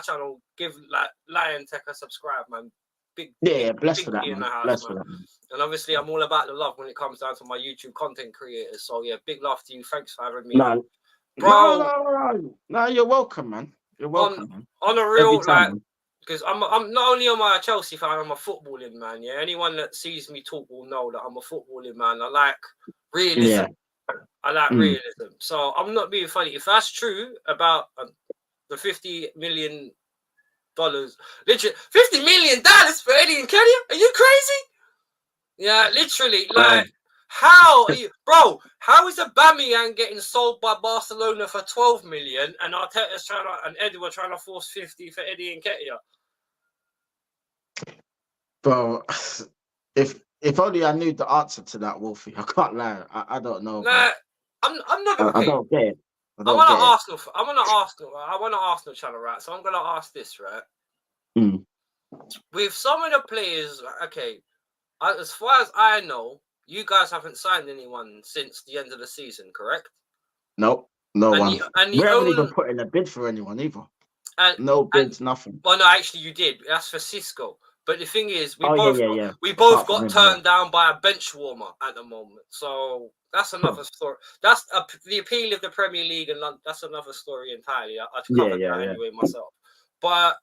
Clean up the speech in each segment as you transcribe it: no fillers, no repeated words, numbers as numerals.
channel, give like Lion Tech a subscribe, man. Big blessed for that, in man. the house, Blessed man. for that, man. And obviously, I'm all about the love when it comes down to my YouTube content creators. So yeah, big love to you. Thanks for having me, No, bro. No, you're welcome, man. You're welcome, man. On a real, Every time, like, because I'm not only am I a Chelsea fan, I'm a footballing man. Yeah, anyone that sees me talk will know that I'm a footballing man. I like realism. Yeah. I like realism. So I'm not being funny. If that's true about the $50 million, literally $50 million for Eddie Nketiah, are you crazy? Yeah, literally, like. How are you, bro? How is Aubameyang getting sold by Barcelona for 12 million and Arteta's and Edward trying to force 50 for Eddie Nketiah? Bro, if only I knew the answer to that, Wolfie. I can't lie. I don't know. Like, I'm not gonna. I don't get it. I want an Arsenal channel, right? So I'm gonna ask this, right? With some of the players, okay, as far as I know, you guys haven't signed anyone since the end of the season, correct? Nope, no one. We haven't even put in a bid for anyone either. No bids, nothing. Well, no, actually, you did. That's for Cisco. But the thing is, we both got turned down by a bench warmer at the moment. So that's another story. That's the appeal of the Premier League, and that's another story entirely. I've covered that anyway myself. But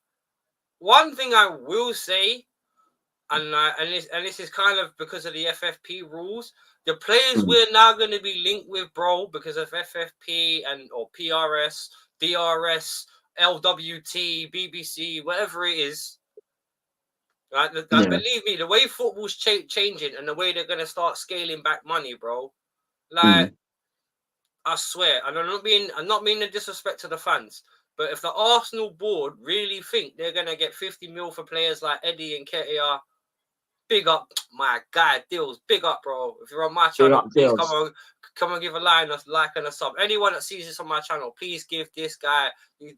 one thing I will say, and this is kind of because of the FFP rules, the players we're now going to be linked with, bro, because of FFP or PRS, DRS, LWT, BBC, whatever it is. Right? Believe me, the way football's changing and the way they're going to start scaling back money, bro. Like, I swear, and I'm not being a disrespect to the fans, but if the Arsenal board really think they're going to get 50 mil for players like Eddie Nketiah, big up, my guy, Deals. Big up, bro. If you're on my channel, please come on, give a like and a sub. Anyone that sees this on my channel, please give this guy,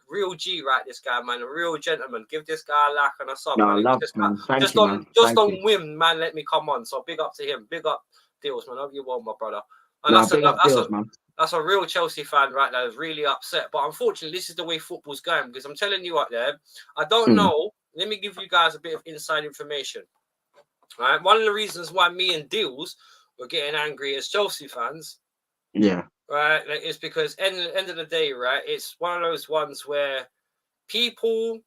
real G, right? This guy, man, a real gentleman. Give this guy a like and a sub. No, man. Thank you, man. Just on whim, man. Let me come on. So big up to him. Big up, Deals, man. Hope you well, my brother. And that's a real Chelsea fan, right? That is really upset. But unfortunately, this is the way football's going. Because I'm telling you out there, I don't know. Let me give you guys a bit of inside information. Right, one of the reasons why me and Deals were getting angry as Chelsea fans, right, is because end of the day, right, it's one of those ones where people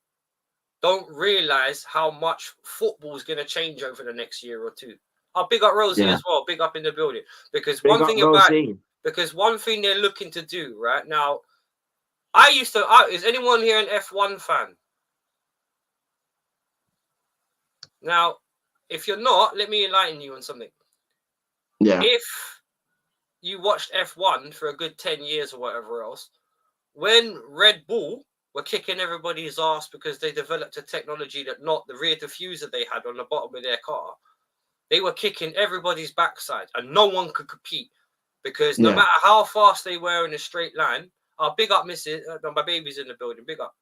don't realize how much football is going to change over the next year or two. I'll big up Rosie as well, big up in the building, because one thing they're looking to do right now. Is anyone here an F1 fan? Now, if you're not, let me enlighten you on something. Yeah. If you watched F1 for a good 10 years or whatever else, when Red Bull were kicking everybody's ass because they developed a technology that not the rear diffuser they had on the bottom of their car, they were kicking everybody's backside and no one could compete because no matter how fast they were in a straight line, big up Mrs. My baby's in the building, big up.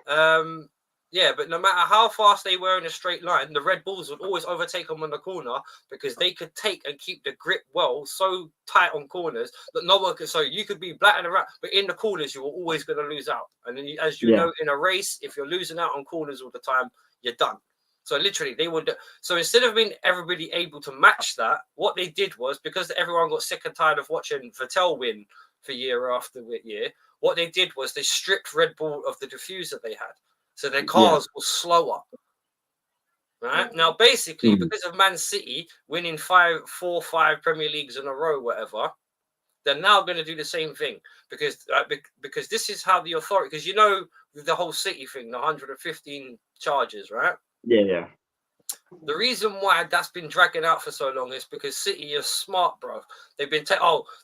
But no matter how fast they were in a straight line, the Red Bulls would always overtake them on the corner because they could take and keep the grip well so tight on corners that no one could. So you could be blatting around, but in the corners, you were always going to lose out. And then, as you know, in a race, if you're losing out on corners all the time, you're done. So literally, they would. So instead of being everybody able to match that, what they did was, because everyone got sick and tired of watching Vettel win for year after year, what they did was they stripped Red Bull of the diffuser they had. So their cars were slower. Right? Now, basically, because of Man City winning 4 or 5 Premier Leagues in a row, whatever, they're now going to do the same thing. Because this is how the authority... Because you know the whole City thing, the 115 charges, right? Yeah. The reason why that's been dragging out for so long is because City is smart, bro. They've been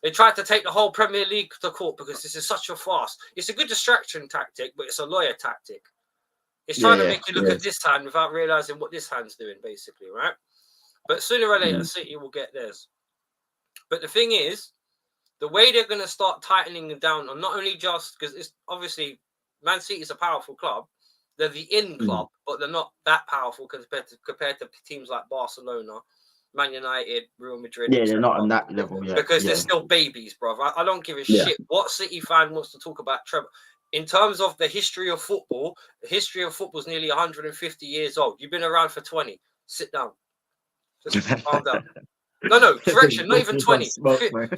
they tried to take the whole Premier League to court because this is such a farce. It's a good distraction tactic, but it's a lawyer tactic. It's trying to make you look at this hand without realizing what this hand's doing, basically, right? But sooner or later, City will get theirs. But the thing is, the way they're going to start tightening them down, and not only just because it's obviously Man City is a powerful club, they're the club, but they're not that powerful compared to teams like Barcelona, Man United, Real Madrid. Yeah, they're not on that level yet. Because they're still babies, bro. I don't give a shit what City fan wants to talk about Trevor. in terms of the history of football is nearly 150 years old. You've been around for 20. Sit down. Just calm down. No, correction, not even 20.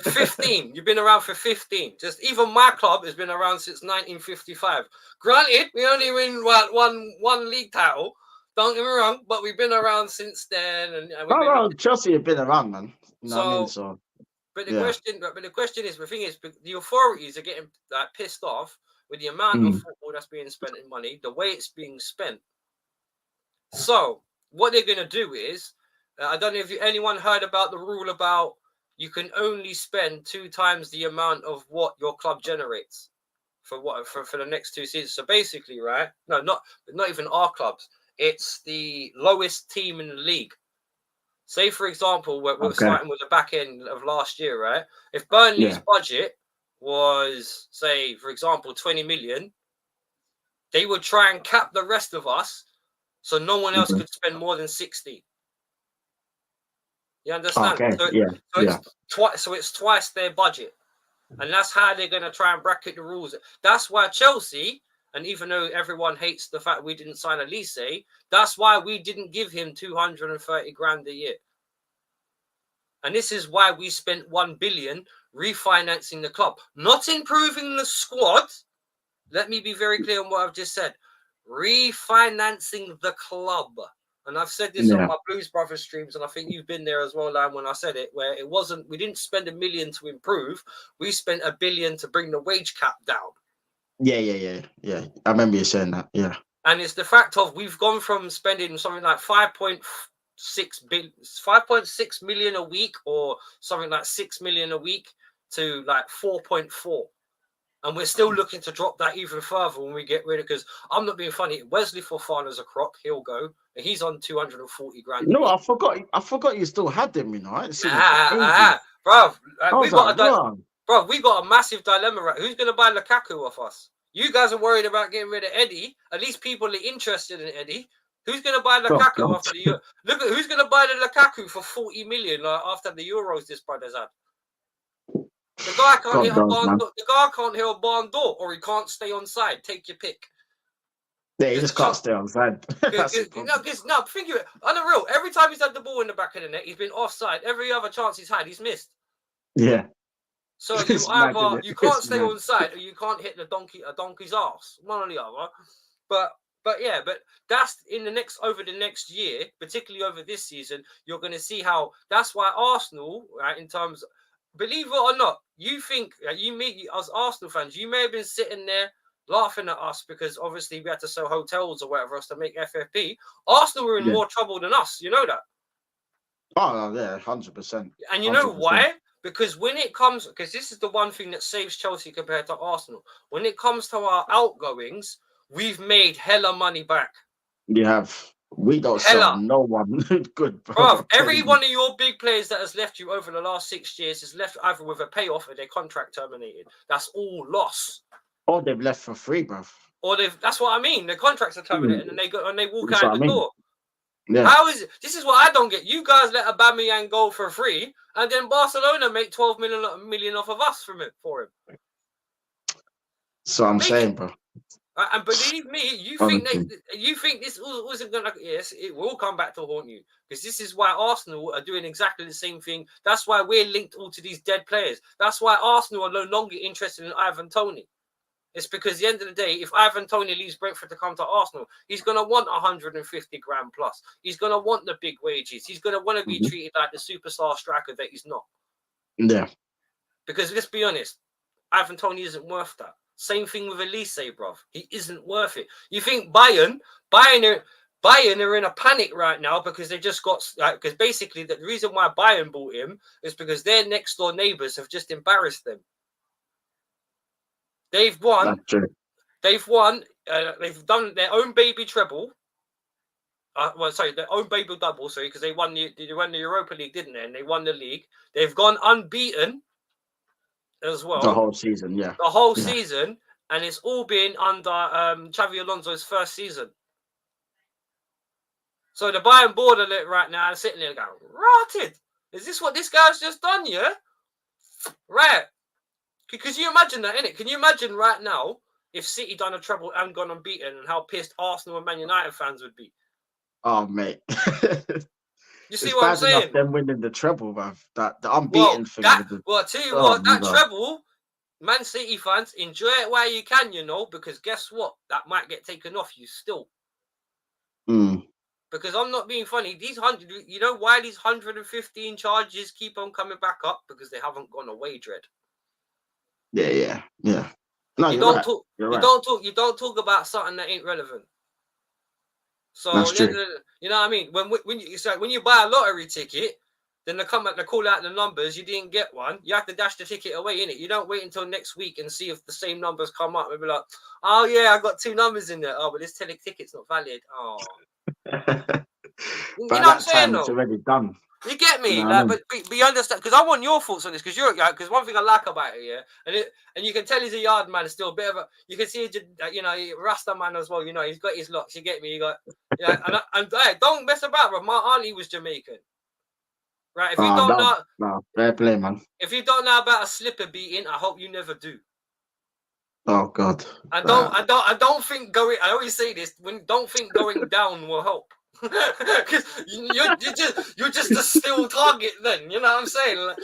15. You've been around for 15. Just even my club has been around since 1955. Granted, we only win one league title. Don't get me wrong, but we've been around since then. And Chelsea have been around, man. You know what I mean? But the question is, the thing is, the authorities are getting pissed off with the amount of football that's being spent in money, the way it's being spent. So what they're going to do is, I don't know if anyone heard about the rule about you can only spend 2 times the amount of what your club generates for the next 2 seasons. So basically, right? No, not even our clubs. It's the lowest team in the league. Say, for example, we're starting with the back end of last year, right? If Burnley's budget was, say, for example, 20 million, they would try and cap the rest of us so no one else could spend more than 60. You understand? So it's twice their budget. And that's how they're going to try and bracket the rules. That's why Chelsea, and even though everyone hates the fact we didn't sign Elise, that's why we didn't give him 230 grand a year. And this is why we spent 1 billion refinancing the club. Not improving the squad. Let me be very clear on what I've just said. Refinancing the club. And I've said this on my Blues Brothers streams, and I think you've been there as well, Lam, when I said it, where we didn't spend 1 million to improve. We spent 1 billion to bring the wage cap down. Yeah. I remember you saying that, yeah. And it's the fact of we've gone from spending something like 5.6 million a week or something like 6 million a week to like 4.4. And we're still looking to drop that even further when we get rid of, because I'm not being funny. Wesley Fofana's a crock. He'll go. And he's on 240 grand. No, I forgot you still had them, you know. Bro, we got a massive dilemma, right? Who's going to buy Lukaku off us? You guys are worried about getting rid of Eddie. At least people are interested in Eddie. Who's going to buy Lukaku after the Euro? Look at who's going to buy the Lukaku for 40 million after the Euros this brother's had. The guy can't hit a barn door. The guy can't hit a barn door, or he can't stay on side. Take your pick. Yeah, he just can't stay on side. Think of it. On the real, every time he's had the ball in the back of the net, he's been offside. Every other chance he's had, he's missed. Yeah. So you can't stay on side, or you can't hit a donkey's ass. One or the other. But that's over the next year, particularly over this season, you're going to see how. That's why Arsenal, right, in terms. Believe it or not, you think as Arsenal fans, you may have been sitting there laughing at us because obviously we had to sell hotels or whatever else to make FFP. Arsenal were in more trouble than us. You know that? Oh, yeah, 100%. And you know why? Because because this is the one thing that saves Chelsea compared to Arsenal. When it comes to our outgoings, we've made hella money back. You have. We don't sell no one good, bro. Every one of your big players that has left you over the last 6 years has left either with a payoff or their contract terminated. That's all loss. Or they've left for free, bro. That's what I mean. Their contracts are terminated and they walk out the door. Yeah. How is it? This is what I don't get. You guys let Aubameyang go for free, and then Barcelona make 12 million off of us for him. So I'm saying, bro. And believe me, you think this wasn't gonna? Yes, it will come back to haunt you, because this is why Arsenal are doing exactly the same thing. That's why we're linked all to these dead players. That's why Arsenal are no longer interested in Ivan Toney. It's because at the end of the day, if Ivan Toney leaves Brentford to come to Arsenal, he's gonna want 150 grand plus. He's gonna want the big wages. He's gonna want to be treated like the superstar striker that he's not. Yeah. Because let's be honest, Ivan Toney isn't worth that. Same thing with Elise, bruv. He isn't worth it. You think Bayern are in a panic right now because they just got... because basically the reason why Bayern bought him is because their next-door neighbours have just embarrassed them. They've won. They've won. They've done their own baby treble. Their own baby double, because they won the Europa League, didn't they? And they won the league. They've gone unbeaten as well. The whole season, yeah. The whole season, and it's all been under Xavi Alonso's first season. So the Bayern board are lit right now, sitting there going, rotted. Is this what this guy's just done, yeah? Right. Can you imagine that, innit? Can you imagine right now if City done a treble and gone unbeaten, and how pissed Arsenal and Man United fans would be. Oh, mate. You see It's what I'm bad enough saying? them winning the treble, bruv. That the unbeaten thing. I tell you what, that bruv. treble, Man City fans, enjoy it while you can, because guess what? That might get taken off you still. Because I'm not being funny. These 100, you know why these 115 charges keep on coming back up? Because they haven't gone away, Dread. Yeah. No, you don't talk. You don't talk about something that ain't relevant. So that's true. You know what I mean? When you buy a lottery ticket, then they call out the numbers. You didn't get one. You have to dash the ticket away, innit? You don't wait until next week and see if the same numbers come up. Maybe like, oh yeah, I got 2 numbers in there. Oh, but this ticket's not valid. Oh. You know what I'm saying? It's already done. You get me, but you understand, because I want your thoughts on this, because one thing I like about it, yeah, and you can tell he's a yard man. It's still a bit of a, you can see, Rasta man as well. He's got his locks. You get me? And don't mess about, bro. My auntie was Jamaican, right? If you don't know, fair play, man. If you don't know about a slipper beating, I hope you never do. Oh God! I don't think going. I always say this: don't think going down will help. Because you're just a still target then, you know what I'm saying?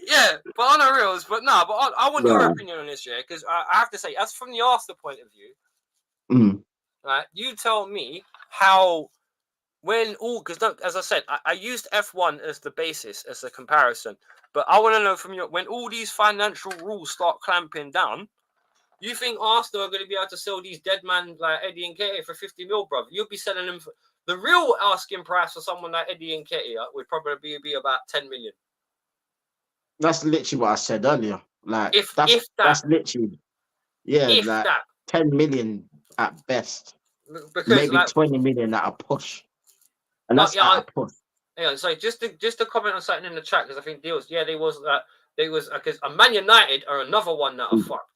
Yeah, but on the reals, but I want your opinion on this, yeah, because I have to say, as from the Arsenal point of view, right, you tell me how, because as I said, I used F1 as the basis, as a comparison, but I want to know from you, when all these financial rules start clamping down, you think Arsenal are going to be able to sell these dead man like Eddie Nketiah for 50 mil, bro? You'll be selling them for... The real asking price for someone like Eddie Nketiah would probably be about 10 million. That's literally what I said earlier. Like, if that. That's literally, if like that. 10 million at best. Because maybe 20 million at a push. And that's at a push. Yeah, so just to comment on something in the chat, because I think because Man United are another one that are fucked.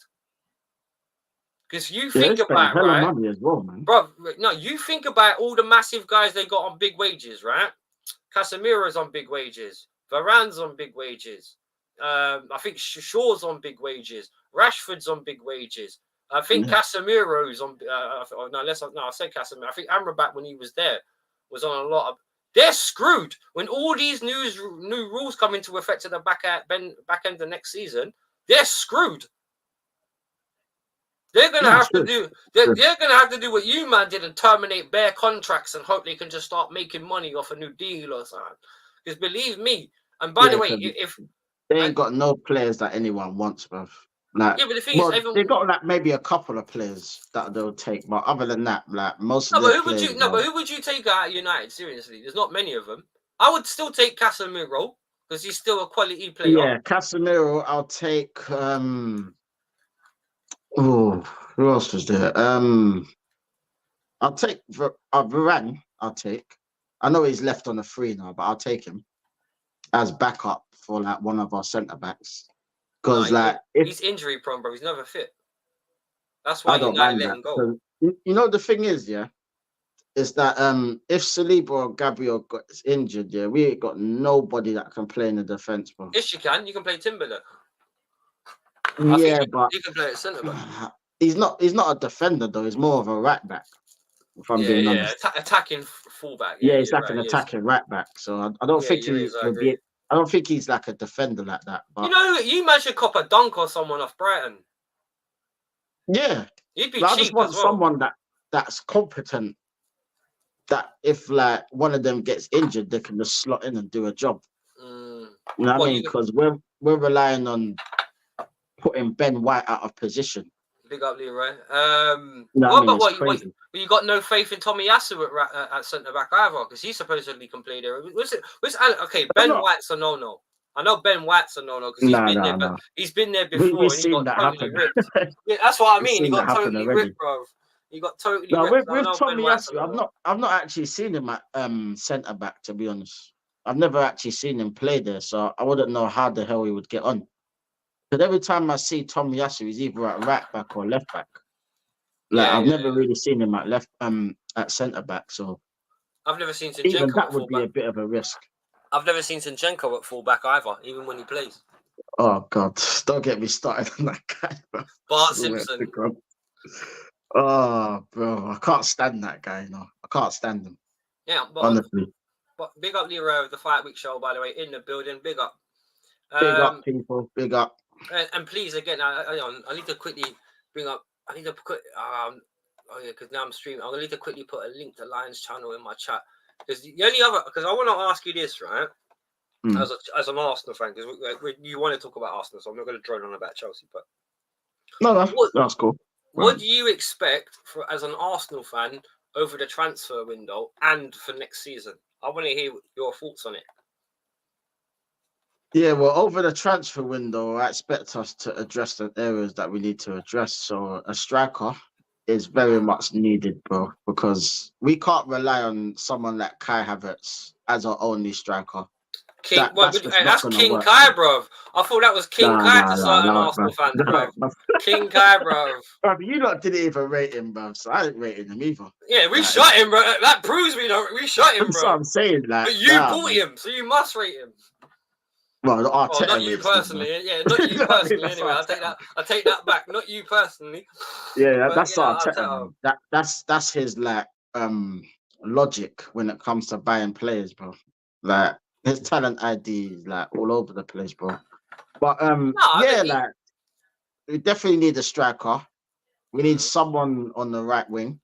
Because you think about, right, money as well, man. Bro, no, you think about all the massive guys they got on big wages, right? Casemiro's on big wages. Varane's on big wages. I think Shaw's on big wages. Rashford's on big wages. I think Casemiro's on. I said Casemiro. I think Amrabat, when he was there, was on a lot of. They're screwed when all these new rules come into effect at the back end of next season. They're screwed. They're gonna have to do. They're gonna have to do what you man did and terminate bare contracts and hope they can just start making money off a new deal or something. Because believe me, and by the way, if they ain't got no players that anyone wants, bruv. Like, but the thing is, they got like maybe a couple of players that they'll take, but other than that, like most of who would you take out of United? Seriously, there's not many of them. I would still take Casemiro because he's still a quality player. Yeah, Casemiro. I'll take. Oh, who else was there? I'll take Varane. I know he's left on a free now, but I'll take him as backup for like one of our centre backs. Because he's injury prone, bro. He's never fit. That's why you let him go. You know the thing is, is that if Saliba or Gabriel gets injured, we ain't got nobody that can play in the defence, bro. Yes, you can. You can play Timberlake. But you can play at centre back. He's not a defender though. He's more of a right back. If I'm being honest, attacking fullback. He's like an attacking right back. So I don't think I don't think he's like a defender like that. But you might should cop a dunk or someone off Brighton. Yeah, he'd be cheap. I just want someone that's competent. That if like one of them gets injured, they can just slot in and do a job. You know what I mean? Because we're relying on putting Ben White out of position. Big up, Leroy. You got no faith in Tomiyasu at centre back either, because he supposedly can play there. Ben White's a no. I know Ben White's a no because he's been there before. We've seen that happen. Yeah, that's what I mean. He got totally ripped, bro. He got totally ripped. With Tomiyasu, I've not actually seen him at centre back, to be honest. I've never actually seen him play there, so I wouldn't know how the hell he would get on. But every time I see Tomiyasu, he's either at right back or left back. I've never really seen him at centre back. So I've never seen Zinchenko. Even that would be a bit of a risk. I've never seen Zinchenko at full back either, even when he plays. Oh God! Don't get me started on that guy. Bro. Bart Simpson. Oh, bro, I can't stand that guy. You know, I can't stand him. Yeah, but honestly. But big up Leroy of the Fight Week show, by the way, in the building. Big up. Big up, people. Big up. And please, again, I need to quickly bring up. I need to quick. Oh yeah, because now I'm streaming. I'm gonna need to quickly put a link to Lion's channel in my chat. Because the only other, because I want to ask you this, right? As an Arsenal fan, because you want to talk about Arsenal, so I'm not going to drone on about Chelsea. But no, that's cool. What do you expect for as an Arsenal fan over the transfer window and for next season? I want to hear your thoughts on it. Yeah, well, over the transfer window, I expect us to address the areas that we need to address. So a striker is very much needed, bro, because we can't rely on someone like Kai Havertz as our only striker. That's King Kai, bro. I thought that was King Kai to certain Arsenal fans, bro. King Kai, bro. Bro, you lot didn't even rate him, bro. So I didn't rate him either. Yeah, we shot him, bro. That proves we shot him, bro. That's what I'm saying. Like, but you bought him, so you must rate him. Well, not you personally. Yeah, not you personally. Anyway, I take that back. Not you personally. Yeah, that's Arteta. That's his like logic when it comes to buying players, bro. Like his talent ID is like all over the place, bro. But like we definitely need a striker. We need someone on the right wing.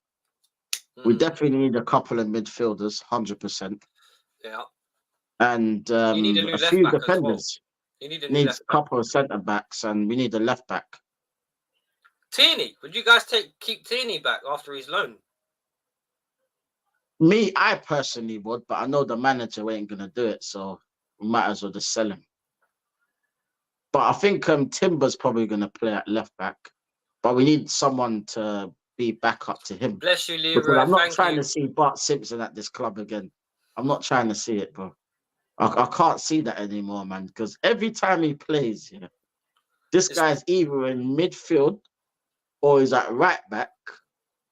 We definitely need a couple of midfielders, 100%. Yeah. And a few defenders. Well. You need a couple of centre backs, and we need a left back. Tierney, would you guys keep Tierney back after his loan? Me, I personally would, but I know the manager ain't gonna do it, so we might as well just sell him. But I think Timber's probably gonna play at left back, but we need someone to be back up to him. Bless you, Leroy. Because I'm not trying to see Bart Simpson at this club again. I'm not trying to see it, bro. I can't see that anymore, man. Because every time he plays, this guy's either in midfield, or he's at right back,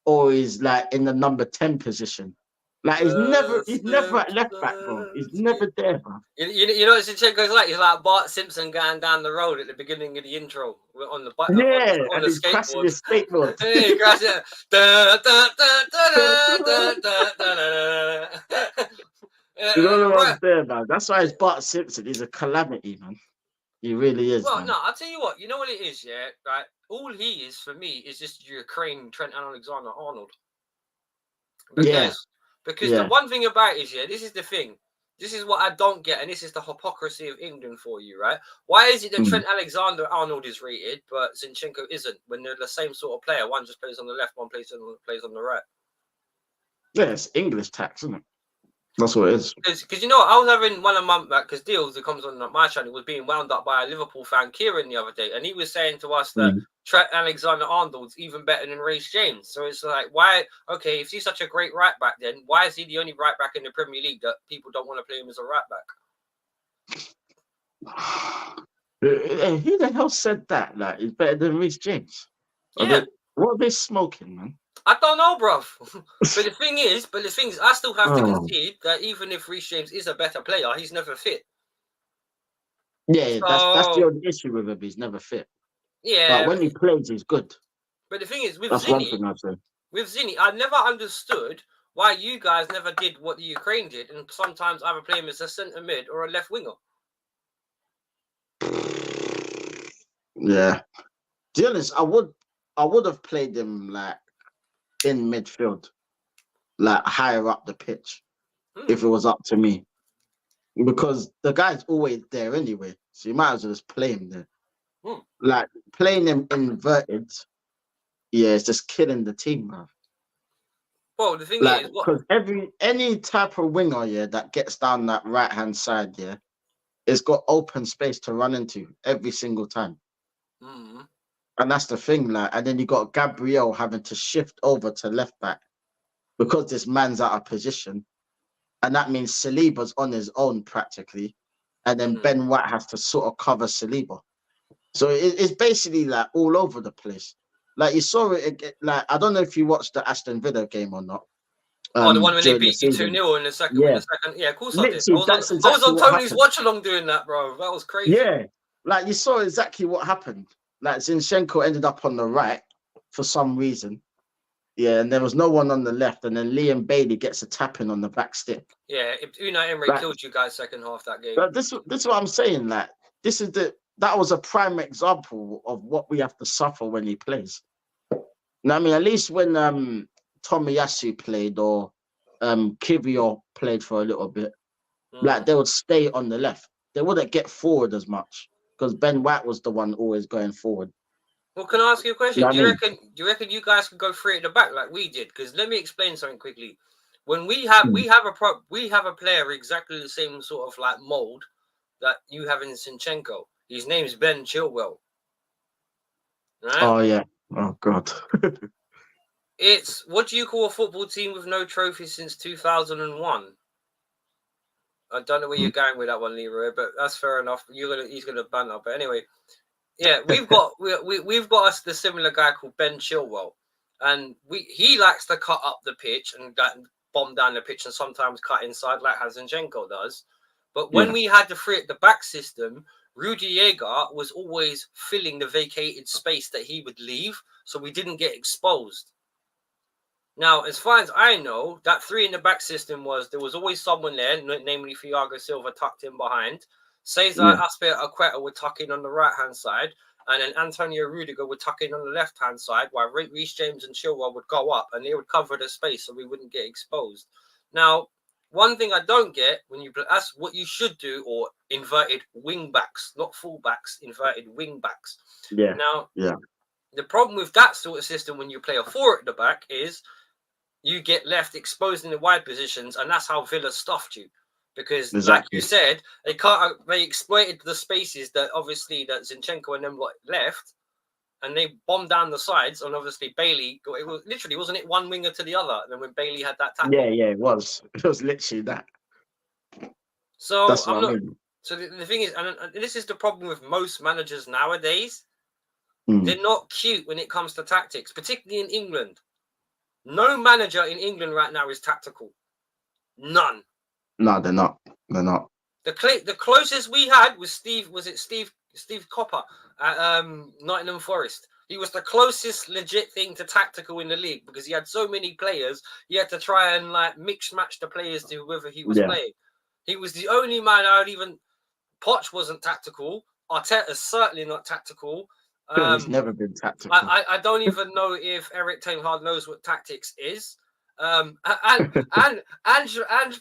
or he's like in the number 10 position. Like he's never at left back, bro. He's never there, bro. You know what Zinchenko's like? He's like Bart Simpson going down the road at the beginning of the intro on the bike. Yeah, on the he's crashing his skateboard. Yeah, he crashes. You know what's there, man. That's why it's Bart Simpson. He's a calamity, man. He really is. Well, man. No, I'll tell you what. You know what it is, yeah? Right? All he is for me is just Ukraine Trent Alexander-Arnold. Because the one thing about it is, this is the thing. This is what I don't get, and this is the hypocrisy of England for you, right? Why is it that Trent Alexander-Arnold is rated, but Zinchenko isn't, when they're the same sort of player? One just plays on the left, one plays on the right. Yeah, it's English tax, isn't it? That's what it is. Because I was having one of my because Deals that comes on my channel was being wound up by a Liverpool fan, Kieran, the other day, and he was saying to us that Trent Alexander-Arnold's even better than Reece James. So it's like, why? Okay, if he's such a great right back, then why is he the only right back in the Premier League that people don't want to play him as a right back? Who the hell said that? Like, he's better than Reece James? Yeah. What are they smoking, man? I don't know, bruv. But the thing is, I still have to concede that even if Reece James is a better player, he's never fit. Yeah, that's the only issue with him. He's never fit. Yeah. But when he plays, he's good. But the thing is, with that's Zinni, one thing I'd say. With Zinni, I never understood why you guys never did what the Ukraine did, and sometimes either play him as a centre mid or a left winger. Yeah. To be honest, I would have played him like in midfield, like higher up the pitch, if it was up to me, because the guy's always there anyway, so you might as well just play him there. Like playing him inverted, it's just killing the team, man. Well, the thing is, because any type of winger, that gets down that right hand side, it's got open space to run into every single time. And that's the thing, and then you got Gabriel having to shift over to left back because this man's out of position, and that means Saliba's on his own practically, and then Ben White has to sort of cover Saliba. So it's basically like all over the place. Like you saw it, like I don't know if you watched the Aston Villa game or not. The one when they beat you 2-0 in the second. Yeah, of course I did. I was on Tony's watch along doing that, bro. That was crazy. Yeah, like you saw exactly what happened. Like Zinchenko ended up on the right, for some reason. Yeah, and there was no one on the left, and then Liam Bailey gets a tapping on the back stick. Yeah, Unai Emery killed you guys second half that game. This is what I'm saying. Like, that was a prime example of what we have to suffer when he plays. Now, I mean, at least when Tomiyasu played or Kivio played for a little bit, like they would stay on the left. They wouldn't get forward as much because Ben White was the one always going forward. Well, can I ask you a question? Do you reckon you guys could go free at the back like we did? Because let me explain something quickly. When we have a player exactly the same sort of like mold that you have in Zinchenko. His name's Ben Chilwell. Right? Oh yeah. Oh God. It's what do you call a football team with no trophies since 2001? I don't know where you're going with that one, Leroy, but that's fair enough. He's gonna ban up. But anyway, yeah, we've got us the similar guy called Ben Chilwell, and he likes to cut up the pitch and bomb down the pitch and sometimes cut inside like Zinchenko does. But when we had the free at the back system, Rudiger was always filling the vacated space that he would leave, so we didn't get exposed. Now, as far as I know, that three in the back system there was always someone there, namely Thiago Silva tucked in behind. Cesar Azpilicueta would tuck in on the right-hand side, and then Antonio Rudiger would tuck in on the left-hand side, while Reece James and Chilwell would go up, and they would cover the space so we wouldn't get exposed. Now, one thing I don't get when you play, that's what you should do, or inverted wing backs, not full backs, inverted wing backs. Yeah. Now, the problem with that sort of system when you play a four at the back is you get left exposed in the wide positions, and that's how Villa stuffed you. Because, like you said, they exploited the spaces that obviously that Zinchenko and them left, and they bombed down the sides. And obviously Bailey, it was literally, wasn't it one winger to the other? And then when Bailey had that tackle, yeah, it was literally that. So that's what I mean. So the thing is, and this is the problem with most managers nowadays. They're not cute when it comes to tactics, particularly in England. No manager in England right now is tactical. None. No, they're not. They're not. The closest we had was Steve Copper at Nottingham Forest. He was the closest legit thing to tactical in the league because he had so many players. He had to try and like mix match the players to whoever he was playing. He was the only man Poch wasn't tactical. Arteta's certainly not tactical. He's never been tactical. I don't even know if Eric Ten Hag knows what tactics is. And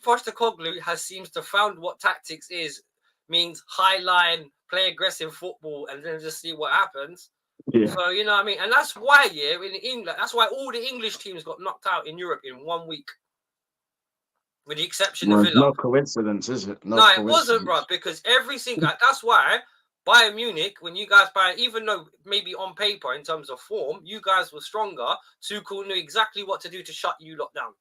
Postecoglou seems to found what tactics means high line, play aggressive football, and then just see what happens. Yeah. So you know what I mean, and that's why in England, that's why all the English teams got knocked out in Europe in 1 week, with the exception of Villa. No coincidence, is it? No, it wasn't, bro. Because every single that's why. Bayern Munich, when you guys even though maybe on paper in terms of form, you guys were stronger, Tuchel knew exactly what to do to shut you lot down.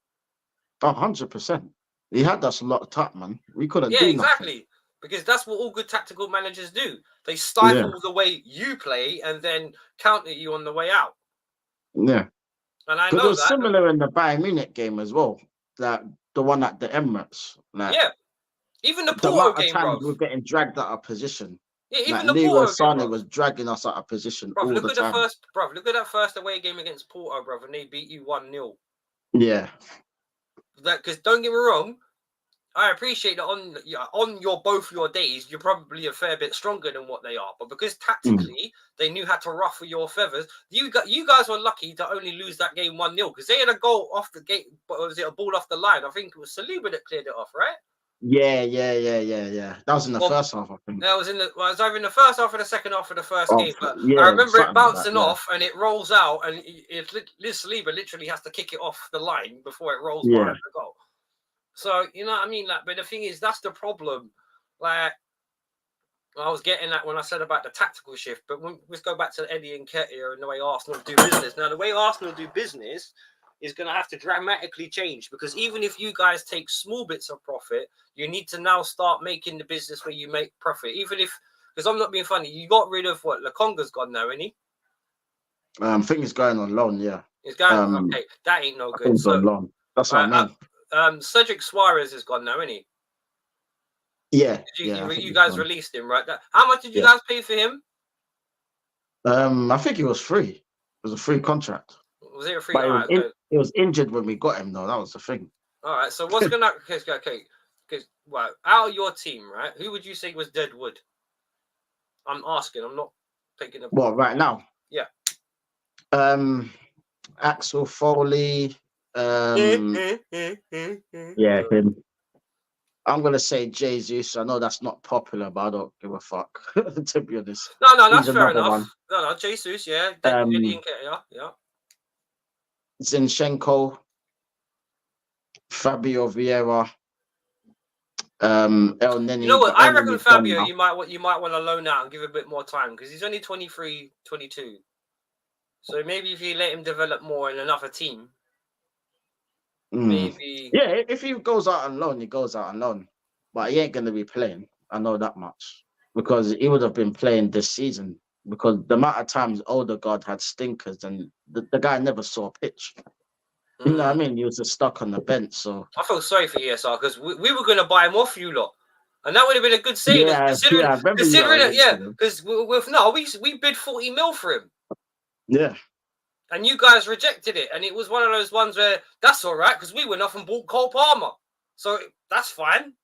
100%. He had us a lot of time, man. We couldn't do exactly. nothing. Because that's what all good tactical managers do. They stifle the way you play and then counter you on the way out. Yeah. And I know it was similar in the Bayern Munich game as well. Like the one at the Emirates. Like, even the Porto game, bro. We're getting dragged out of position. Yeah, even like the Leroy Porto Sané game, was dragging us out of position all look the at time. Look at that first away game against Porto, bro, and they beat you 1-0. Yeah. Because don't get me wrong, I appreciate that on both your days, you're probably a fair bit stronger than what they are. But because tactically they knew how to ruffle your feathers, you guys were lucky to only lose that game 1-0 because they had a goal off the gate, but was it a ball off the line? I think it was Saliba that cleared it off, right? Yeah. That was in the first half, I think. That was it was either in the first half or the second half of the first game. But I remember it bouncing off and it rolls out, and Liz Saliba literally has to kick it off the line before it rolls behind the goal. So you know what I mean? Like, but the thing is, that's the problem. Like, I was getting that when I said about the tactical shift. But let's go back to Eddie Nketiah and the way Arsenal do business. Now, the way Arsenal do business is going to have to dramatically change because even if you guys take small bits of profit, you need to now start making the business where you make profit. Even if, because I'm not being funny, you got rid of what? Lokonga's gone now, isn't he? I think he's going on loan, yeah. He's going okay. That ain't no good. So, on loan. That's what I mean. Cedric Suarez is gone now, isn't he? Yeah. You guys released him, right? How much did you guys pay for him? I think it was free. was a free contract. Was it a free? But he was injured when we got him, though. That was the thing. All right. So what's gonna okay? Because well, out of your team, right? Who would you say was dead wood? I'm asking. I'm not taking a. What right now? Yeah. Axel Foley. Yeah, him. I'm gonna say Jesus. I know that's not popular, but I don't give a fuck. To be honest. No, that's fair enough. One. No, Jesus. Yeah. Yeah. Zinchenko. Fabio Vieira. El Neni. You know what? I reckon Fabio, you might want to loan out and give a bit more time because he's only 23, 22. So maybe if you let him develop more in another team, maybe. Yeah, if he goes out on loan, he goes out on loan. But he ain't going to be playing. I know that much. Because he would have been playing this season. Because the amount of times Odegaard had stinkers and the guy never saw a pitch. You know what I mean? He was just stuck on the bench. So I feel sorry for ESR because we were going to buy him off you lot. And that would have been a good saving. Considering it, because we bid 40 mil for him. Yeah. And you guys rejected it. And it was one of those ones where that's all right because we went off and bought Cole Palmer. So that's fine.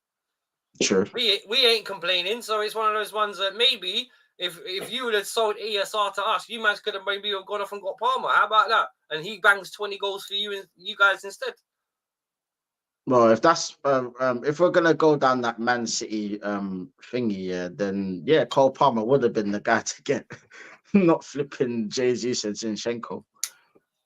Sure. We ain't complaining. So it's one of those ones that maybe if you would have sold ESR to us, you guys could have maybe gone off and got Palmer. How about that? And he bangs 20 goals for you guys instead. Well, if that's if we're gonna go down that Man City thingy, then yeah, Cole Palmer would have been the guy to get, not flipping Jesus and Zinchenko.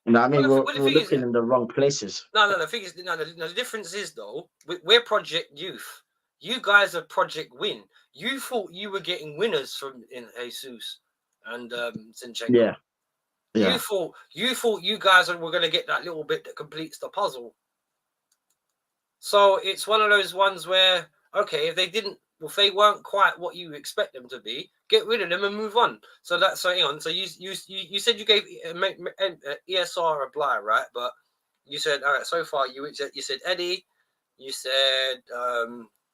You know what I mean? We're looking in the wrong places. No. The thing is, the difference is though, we're Project Youth. You guys are Project Win. You thought you were getting winners from in Jesus and Zinchenko. Yeah. You thought you guys were going to get that little bit that completes the puzzle. So it's one of those ones where, okay, if they weren't quite what you expect them to be, get rid of them and move on. So hang on. So you said you gave ESR a blight, right? But you said, all right, so far you said Eddie, you said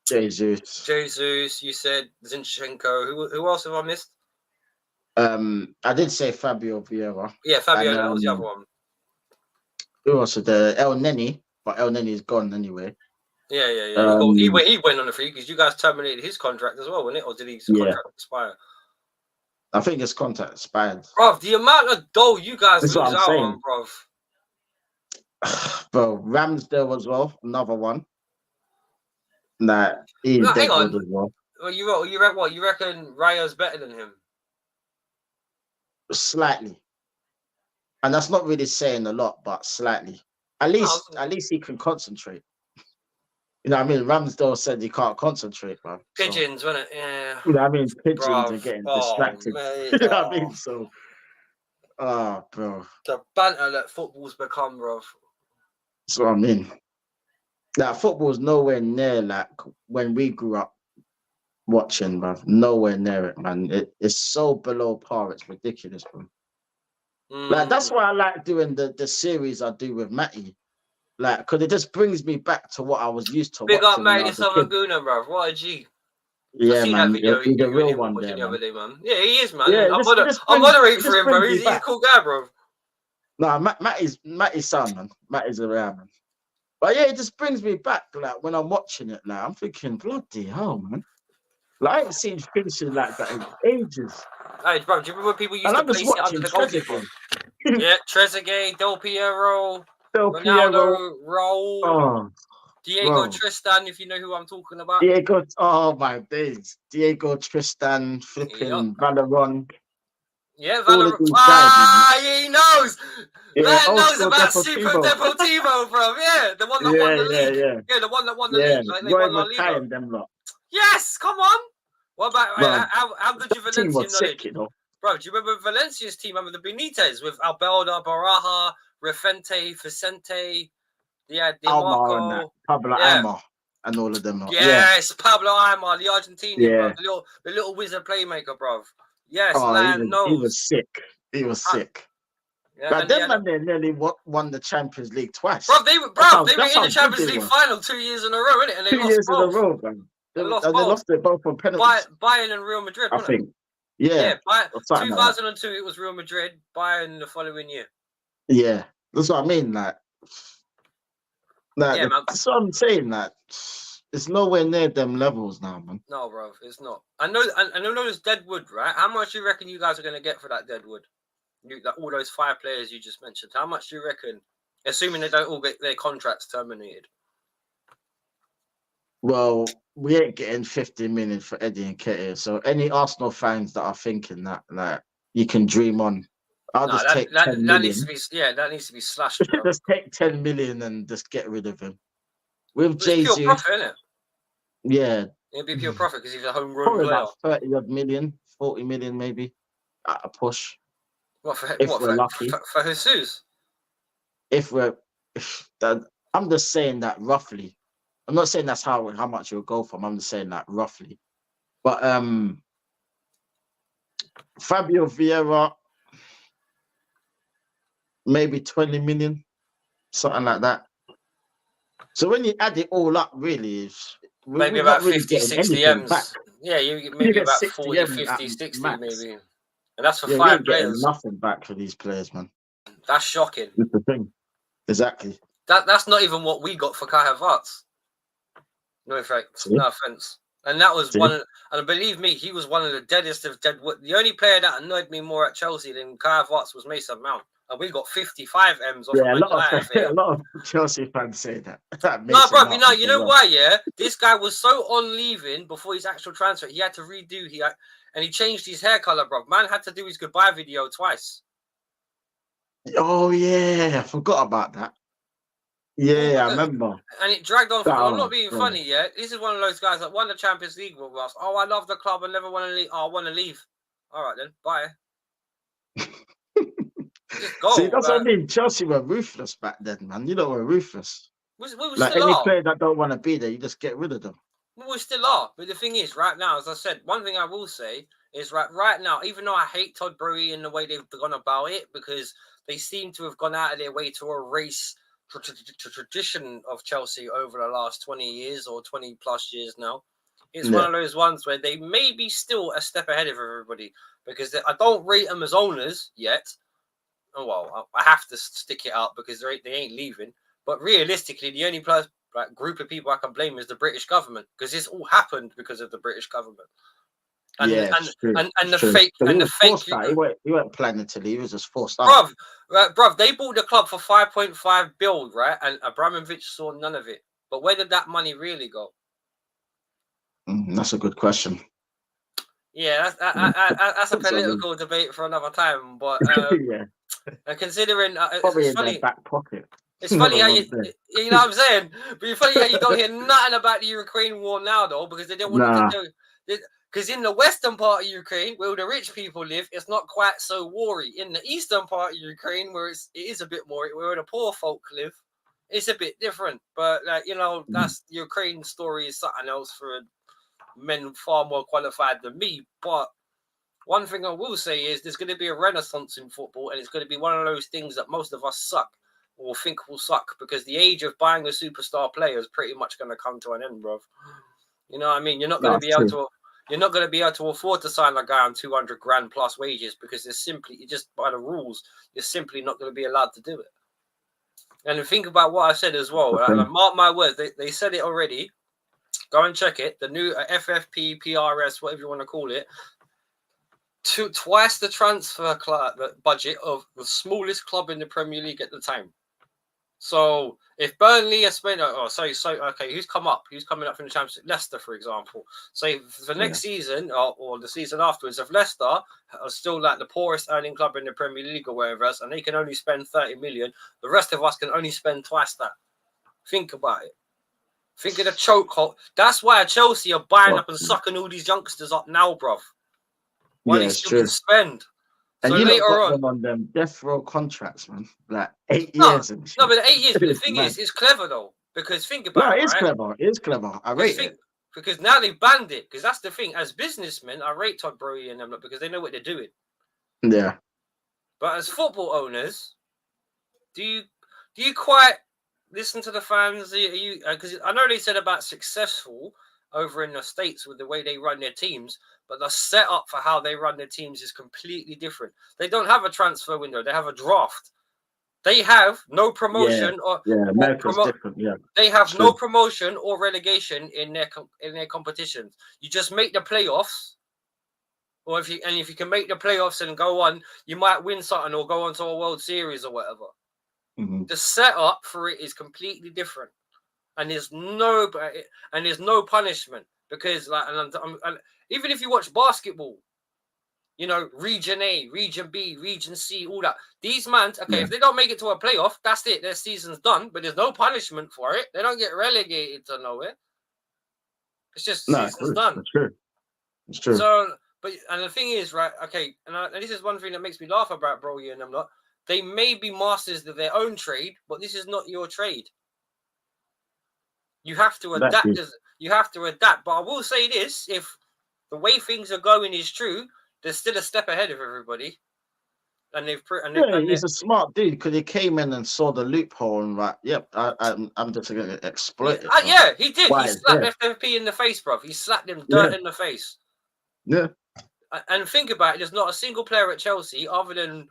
Jesus, you said Zinchenko. Who else have I missed? I did say Fabio Vieira. Yeah, Fabio. That was the other one. Who else? The El Neni, but El Neni is gone anyway. Yeah. He went on the free because you guys terminated his contract as well, wasn't it? Or did his contract expire? I think his contract expired. Bruv, the amount of dough you guys lose out on, bruv. Bro, Ramsdale as well, another one. Nah, he's dead as well. Well, you reckon what? You reckon Raya's better than him? Slightly. And that's not really saying a lot, but slightly. At least he can concentrate. You know what I mean? Ramsdale said he can't concentrate, man. Pigeons, wasn't it? Yeah. You know what I mean? Pigeons are getting distracted. Mate, you know what I mean? So, bro. The banter that football's become, bro. That's what I mean. Like, football's nowhere near like when we grew up watching, bro. Nowhere near it, man. It's so below par. It's ridiculous, bro. Like, that's why I like doing the series I do with Matty. Like, because it just brings me back to what I was used to. Big up, Matty Savaguna, bro. What a G. Yeah, man. He's a real one there, man. Yeah, he is, man. Yeah, I'm moderating for him, bro. He's a cool guy, bro. No, Matty's son, man. Matty's a real man. But yeah, it just brings me back. Like, when I'm watching it, like, I'm thinking, bloody hell, man. Like, I haven't seen finishes like that in ages. Hey, bro, do you remember when people used to place it under the goalkeeper? Yeah, Trezeguet, Del Piero, Ronaldo, Raul, Diego Tristan, if you know who I'm talking about. Oh my days. Diego Tristan, flipping Valeron. Yeah, Valeron. He knows. Yeah, man knows about Super Deportivo, bro. Yeah, the one that won the league. Yeah, the one that won the league. Like, they won La Liga. Them lot. Yes, come on. What about how good your Valencian knowledge? Sick, you know? Bro, do you remember Valencia's team under the Benitez with Albelda, Baraja, Refente, Vicente, Almar, Pablo Aimar, and all of them. Yes, Pablo Aimar, the Argentinian, bro, the little wizard playmaker, bro. Yes, he was sick. He was sick. Yeah, but them man, they nearly won the Champions League twice. Bro, they were in the Champions League final 2 years in a row, innit? And they 2 years in a row, man. They lost it both on penalties. Bayern and Real Madrid, I think. Yeah, By or something like that. 2002, it was Real Madrid. Bayern the following year. Yeah, that's what I mean. Like Yeah, man. that's what I'm saying. Like, it's nowhere near them levels now, man. No, bro, it's not. I know there's Deadwood, right? How much do you reckon you guys are going to get for that Deadwood? Like all those 5 players you just mentioned. How much do you reckon? Assuming they don't all get their contracts terminated. Well, we ain't getting 50 million for Eddie Nketiah. So any Arsenal fans that are thinking that, like, you can dream on, I'll just take 10 that needs million. to be that needs to be slashed. Bro. Just take 10 million and just get rid of him. With It's pure Jesus, profit, isn't it? yeah, It'd be pure profit because he's a homegrown probably player. about 30 odd million, 40 million maybe at a push. What for? If we're lucky. For Jesus? I'm just saying that roughly. I'm not saying that's how much it'll go from. I'm just saying that roughly. But Fabio Vieira, maybe 20 million, something like that. So when you add it all up, really, Maybe we're about not really 50, 60 anything M's. back. Yeah, you maybe about 60 40, M's 50, 60 max. maybe. And that's for Yeah, 5 we ain't getting players. nothing back for these players, man. That's shocking. That's the thing. Exactly. That's not even what we got for Kai Havertz. No effect. No offense. And that was one. And believe me, he was one of the deadest of deadwood. The only player that annoyed me more at Chelsea than Kai Havertz was Mason Mount. And we got 55 M's off. Yeah, a lot of Chelsea fans say that. No, bro, you know why? Yeah, this guy was so on leaving before his actual transfer. He had to redo. And he changed his hair color, bro. Man had to do his goodbye video twice. Oh yeah, I forgot about that. Yeah, I remember. And it dragged on. I'm not being funny, yeah. This is one of those guys that won the Champions League with us. Oh, I love the club. I never want to leave. Oh, I want to leave. All right then, bye. Just go. See, that's what I mean. Chelsea were ruthless back then, man. You know, we're ruthless. We like any player that don't want to be there, you just get rid of them. We still are. But the thing is, right now, as I said, one thing I will say is right now, even though I hate Todd Boehly and the way they've gone about it, because they seem to have gone out of their way to erase the tradition of Chelsea over the last 20 years or 20 plus years now. It's one of those ones where they may be still a step ahead of everybody, because I don't rate them as owners yet. Oh, well, I have to stick it out because they ain't leaving. But realistically, the only group of people I can blame is the British government, because this all happened because of the British government. And, and the fake. He weren't planning to leave. He was just forced out. Bruv, they bought the club for 5.5 billion, right? And Abramovich saw none of it. But where did that money really go? That's a good question. Yeah, that's a political debate for another time. But considering probably in their back pocket. It's funny how you know what I'm saying, but it's funny how you don't hear nothing about the Ukraine war now, though, because they didn't want to do. Because in the western part of Ukraine, where the rich people live, it's not quite so warry. In the eastern part of Ukraine, where it is a bit more, where the poor folk live, it's a bit different. But that's Ukraine story is something else for men far more qualified than me. But one thing I will say is there's going to be a renaissance in football, and it's going to be one of those things that most of us suck or think will suck, because the age of buying a superstar player is pretty much going to come to an end, bro. You know what I mean? You're not going to be able to. You're not going to be able to afford to sign a guy on 200 grand plus wages, because just by the rules, you're simply not going to be allowed to do it. And think about what I said as well. And mark my words, they said it already. Go and check it. The new FFP, PRS, whatever you want to call it, twice the transfer budget of the smallest club in the Premier League at the time. So if Burnley are spending, okay, who's coming up from the Championship? Leicester, for example. So for the next season or the season afterwards, if Leicester are still like the poorest earning club in the Premier League or wherever else, and they can only spend 30 million, the rest of us can only spend twice that. Think about it. Think of the chokehold. That's why Chelsea are buying up and sucking all these youngsters up now, bruv. Why they still can spend. And so later got them on them death row contracts, man. Like 8 years. And shit. No, but 8 years. But the thing is, it's clever though, because think about it. No, it's clever. It is clever. I rate it. Because now they banned it. Because that's the thing. As businessmen, I rate Todd Boehly and them because they know what they're doing. Yeah. But as football owners, do you quite listen to the fans? Because I know they said about successful, over in the States with the way they run their teams, but the setup for how they run their teams is completely different. They don't have a transfer window; they have a draft. They have no promotion America's different. Yeah, they have no promotion or relegation in their competitions. You just make the playoffs, or if you can make the playoffs and go on, you might win something or go on to a World Series or whatever. Mm-hmm. The setup for it is completely different, and there's no punishment because even if you watch basketball. You know, Region A, Region B, Region C, all that. These man, if they don't make it to a playoff, that's it. Their season's done, but there's no punishment for it. They don't get relegated to nowhere. It's just season's done. That's true. It's true. So, and the thing is, right, and this is one thing that makes me laugh about Broly and them lot. They may be masters of their own trade, but this is not your trade. You have to adapt. You have to adapt. But I will say this, if the way things are going is true, they're still a step ahead of everybody, and he's a smart dude because he came in and saw the loophole and I'm just going to exploit it. He did. He slapped FFP in the face, bro. He slapped him dirt in the face. Yeah. And think about it. There's not a single player at Chelsea other than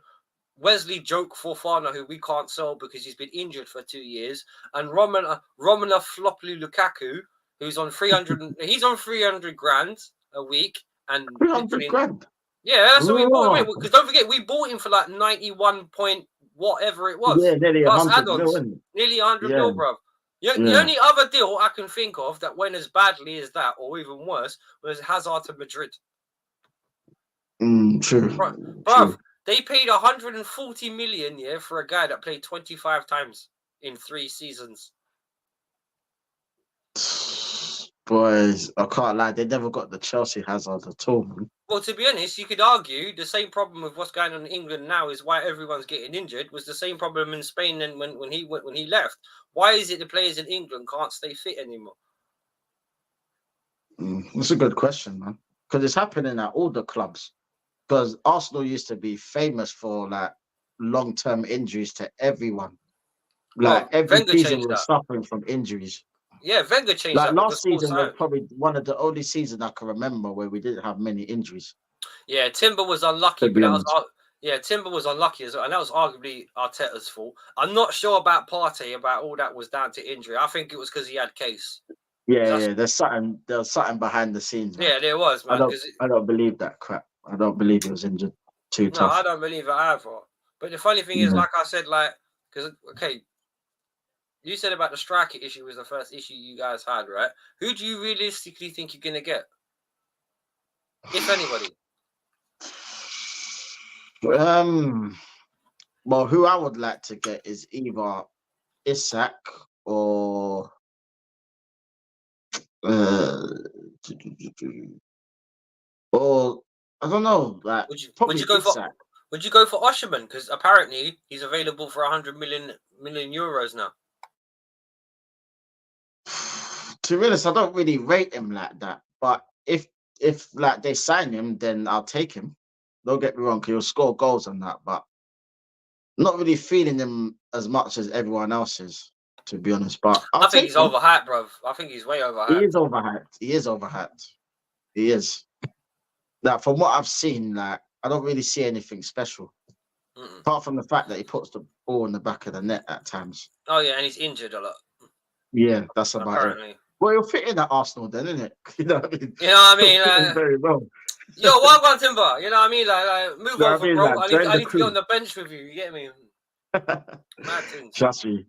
Wesley Joke Fofana, who we can't sell because he's been injured for 2 years, and Romelu Lukaku, who's on 300. He's on 300 grand a week and 300 grand. Yeah, that's what we bought him. Because don't forget, we bought him for like 91 point whatever it was. Yeah, nearly 100 mil. Nearly 100 mil, bro. The only other deal I can think of that went as badly as that, or even worse, was Hazard to Madrid. True. Bro, they paid 140 million for a guy that played 25 times in 3 seasons. Boys, I can't lie, they never got the Chelsea Hazard at all, man. Well, to be honest, you could argue the same problem with what's going on in England now is why everyone's getting injured was the same problem in Spain and when he left. Why is it the players in England can't stay fit anymore? That's a good question, man. Because it's happening at all the clubs. Because Arsenal used to be famous for like long-term injuries to everyone. Like every season was suffering from injuries. Yeah, Wenger changed that. Last season was probably one of the only seasons I can remember where we didn't have many injuries. Yeah, Timber was unlucky, but Timber was unlucky as well, and that was arguably Arteta's fault. I'm not sure about Partey, about all that was down to injury. I think it was because he had case. Yeah, there's something behind the scenes. Man. Yeah, there was, man. I don't believe that crap. I don't believe he was injured too tough. No, I don't believe it either. But the funny thing is, like I said, you said about the striker issue was the first issue you guys had, right? Who do you realistically think you're going to get? If anybody. Well, who I would like to get is either Isak or I don't know. Like, would you go Isak. Would you go for Osherman? Because apparently he's available for 100 million euros now. To be honest, I don't really rate him like that. But if like they sign him, then I'll take him. Don't get me wrong, he'll score goals and that, but I'm not really feeling him as much as everyone else is, to be honest. But I think he's overhyped, bro. I think he's way overhyped. He is overhyped. He is. Like, from what I've seen, like, I don't really see anything special. Apart from the fact that he puts the ball in the back of the net at times. Oh, yeah, and he's injured a lot. Yeah, that's about it. Well, he'll fit in at Arsenal then, isn't it? You know what I mean? You know what I mean? Very well. Yo, welcome, Timber. You know what I mean? Like move over, bro. I need to get on the bench with you. You get me? Trust me.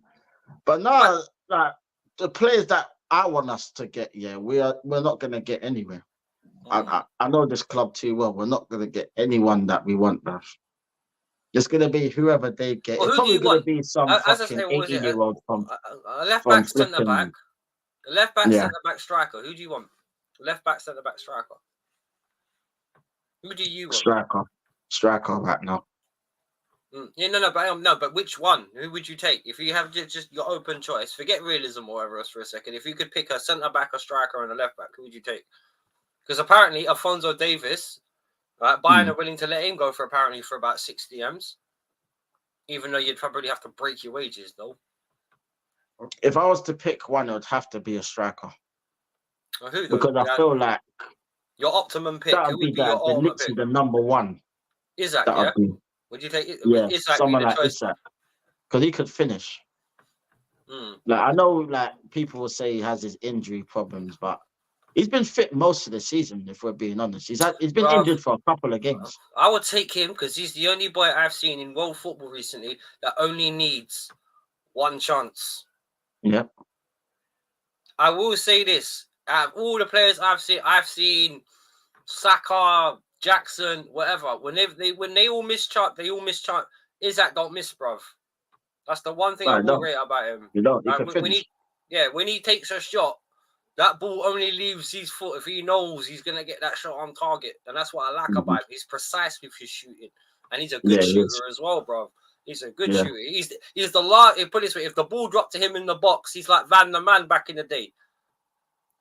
But no, like the players that I want us to get, we're not gonna get anywhere. I know this club too well. We're not gonna get anyone that we want, bruv. It's gonna be whoever they get. Well, it's probably gonna be some fucking 18-year-old from a left back, centre back. A left back, centre back, striker. Who do you want? Left back, centre back, striker. Who do you want? Striker right now. Yeah, but which one? Who would you take if you have just your open choice? Forget realism or whatever else for a second. If you could pick a centre back, a striker, and a left back, who would you take? Because apparently Alphonso Davies, right, Bayern are willing to let him go for about 60 M's. Even though you'd probably have to break your wages, though. If I was to pick one, it would have to be a striker. Well, who though? because I feel like your optimum pick. that Who would be would be your ultimate literally pick? the number one. Isaac, That yeah. would be, Would you take it? Would yeah, Isaac be someone the like choice? Isak, because he could finish. Mm. Like I know, like people will say he has his injury problems, but he's been fit most of the season. If we're being honest, he's been injured for a couple of games. I would take him because he's the only boy I've seen in world football recently that only needs one chance. Yeah. I will say this: out of all the players I've seen Saka, Jackson, whatever. When they all miss chance, they all miss chance. Isaac don't miss, bruv. That's the one thing I will rate about him. You don't. Like, when he takes a shot, that ball only leaves his foot if he knows he's gonna get that shot on target, and that's what I like about him. He's precise with his shooting, and he's a good shooter as well, bro. He's a good shooter. He's the last. Put it this way: if the ball dropped to him in the box, he's like Van der Man back in the day.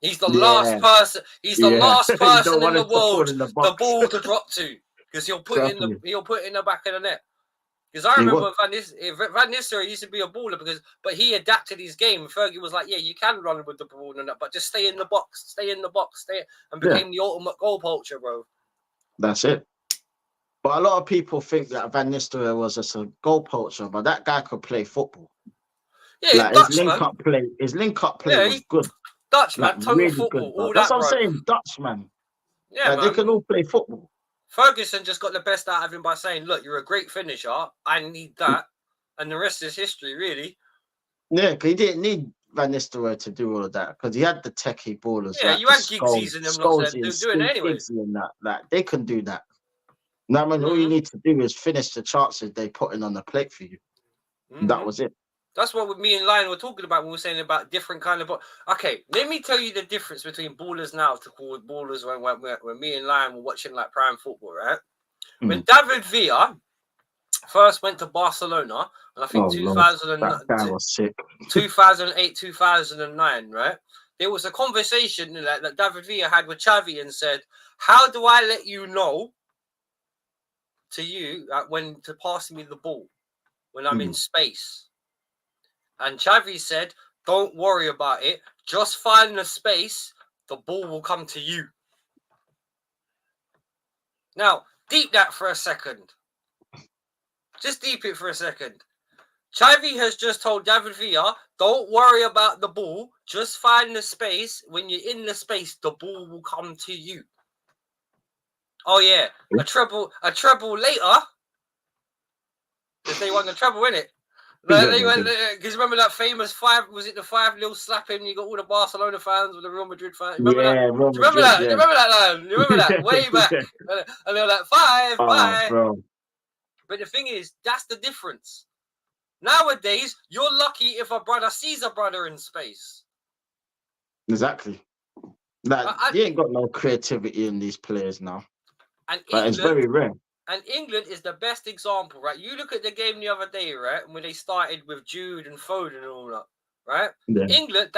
He's the last person. He's the last person in the world the ball to drop to, because he'll put it in the back of the net. Because I remember Van Nistelrooy used to be a baller, but he adapted his game. Fergie was like, "Yeah, you can run with the ball and that, but just stay in the box, and became the ultimate goal poacher, bro." That's it. But a lot of people think that Van Nistelrooy was just a goal poacher, but that guy could play football. Yeah, like his link up play was good. Dutchman, total really football, good, all that's that, what I'm saying, Dutchman. Yeah, like, they can all play football. Ferguson just got the best out of him by saying, "Look, you're a great finisher. I need that," and the rest is history, really. Yeah, because he didn't need Van Nistelrooy to do all of that because he had the techie ballers. Yeah, like you had Giggsy and them lot doing it anyway. And that they can do that. Now, I mean, all you need to do is finish the chances they put in on the plate for you. That was it. That's what me and Lion were talking about when we were saying about different kind of. Okay, let me tell you the difference between ballers now to call ballers when me and Lion were watching like prime football, right? When David Villa first went to Barcelona, and I think 2008, 2009, right? There was a conversation that David Villa had with Xavi and said, "How do I let you know to you when to pass me the ball when I'm in space?" And Xavi said, "Don't worry about it. Just find the space. The ball will come to you." Now, deep that for a second. Just deep it for a second. Xavi has just told David Villa, "Don't worry about the ball. Just find the space. When you're in the space, the ball will come to you." Oh yeah, a treble later. If they won the treble, innit? Because remember that famous 5? Was it the 5-0 slapping? You got all the Barcelona fans with the Real Madrid fans. Remember that? Remember that? You remember that, Lion? You remember that? Way back. And they were like 5, bye. Bro. But the thing is, that's the difference. Nowadays, you're lucky if a brother sees a brother in space. Exactly. Like, you ain't got no creativity in these players now. And it's very rare. And England is the best example, right? You look at the game the other day, right? When they started with Jude and Foden and all that, right? Yeah. England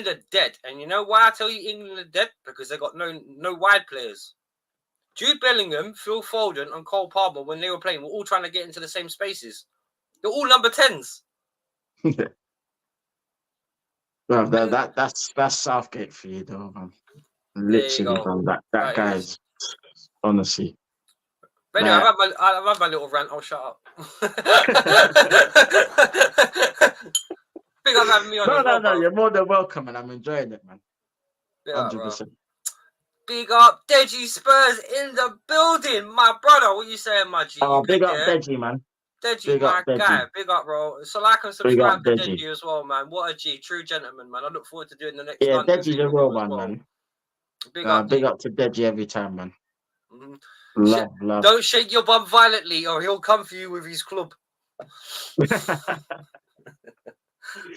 are dead. And you know why I tell you England are dead? Because they got no wide players. Jude Bellingham, Phil Foden, and Cole Palmer, when they were playing, were all trying to get into the same spaces. They're all number 10s. Well, that's Southgate for you, though, man. Literally, man. That guy's honestly. But anyway, I've had my little rant. I'll shut up. Big up having me on. No, you're more than welcome, and I'm enjoying it, man. 100%. Big up Deji Spurs in the building, my brother. What you saying, my G? Big up Deji, man. Deji, my guy. Big up, bro. So like and subscribe to Deji as well, man. What a G, true gentleman, man. I look forward to doing the next. Yeah, Deji's a real one, man. Big up to Deji every time, man. Love. Don't shake your bum violently, or he'll come for you with his club. The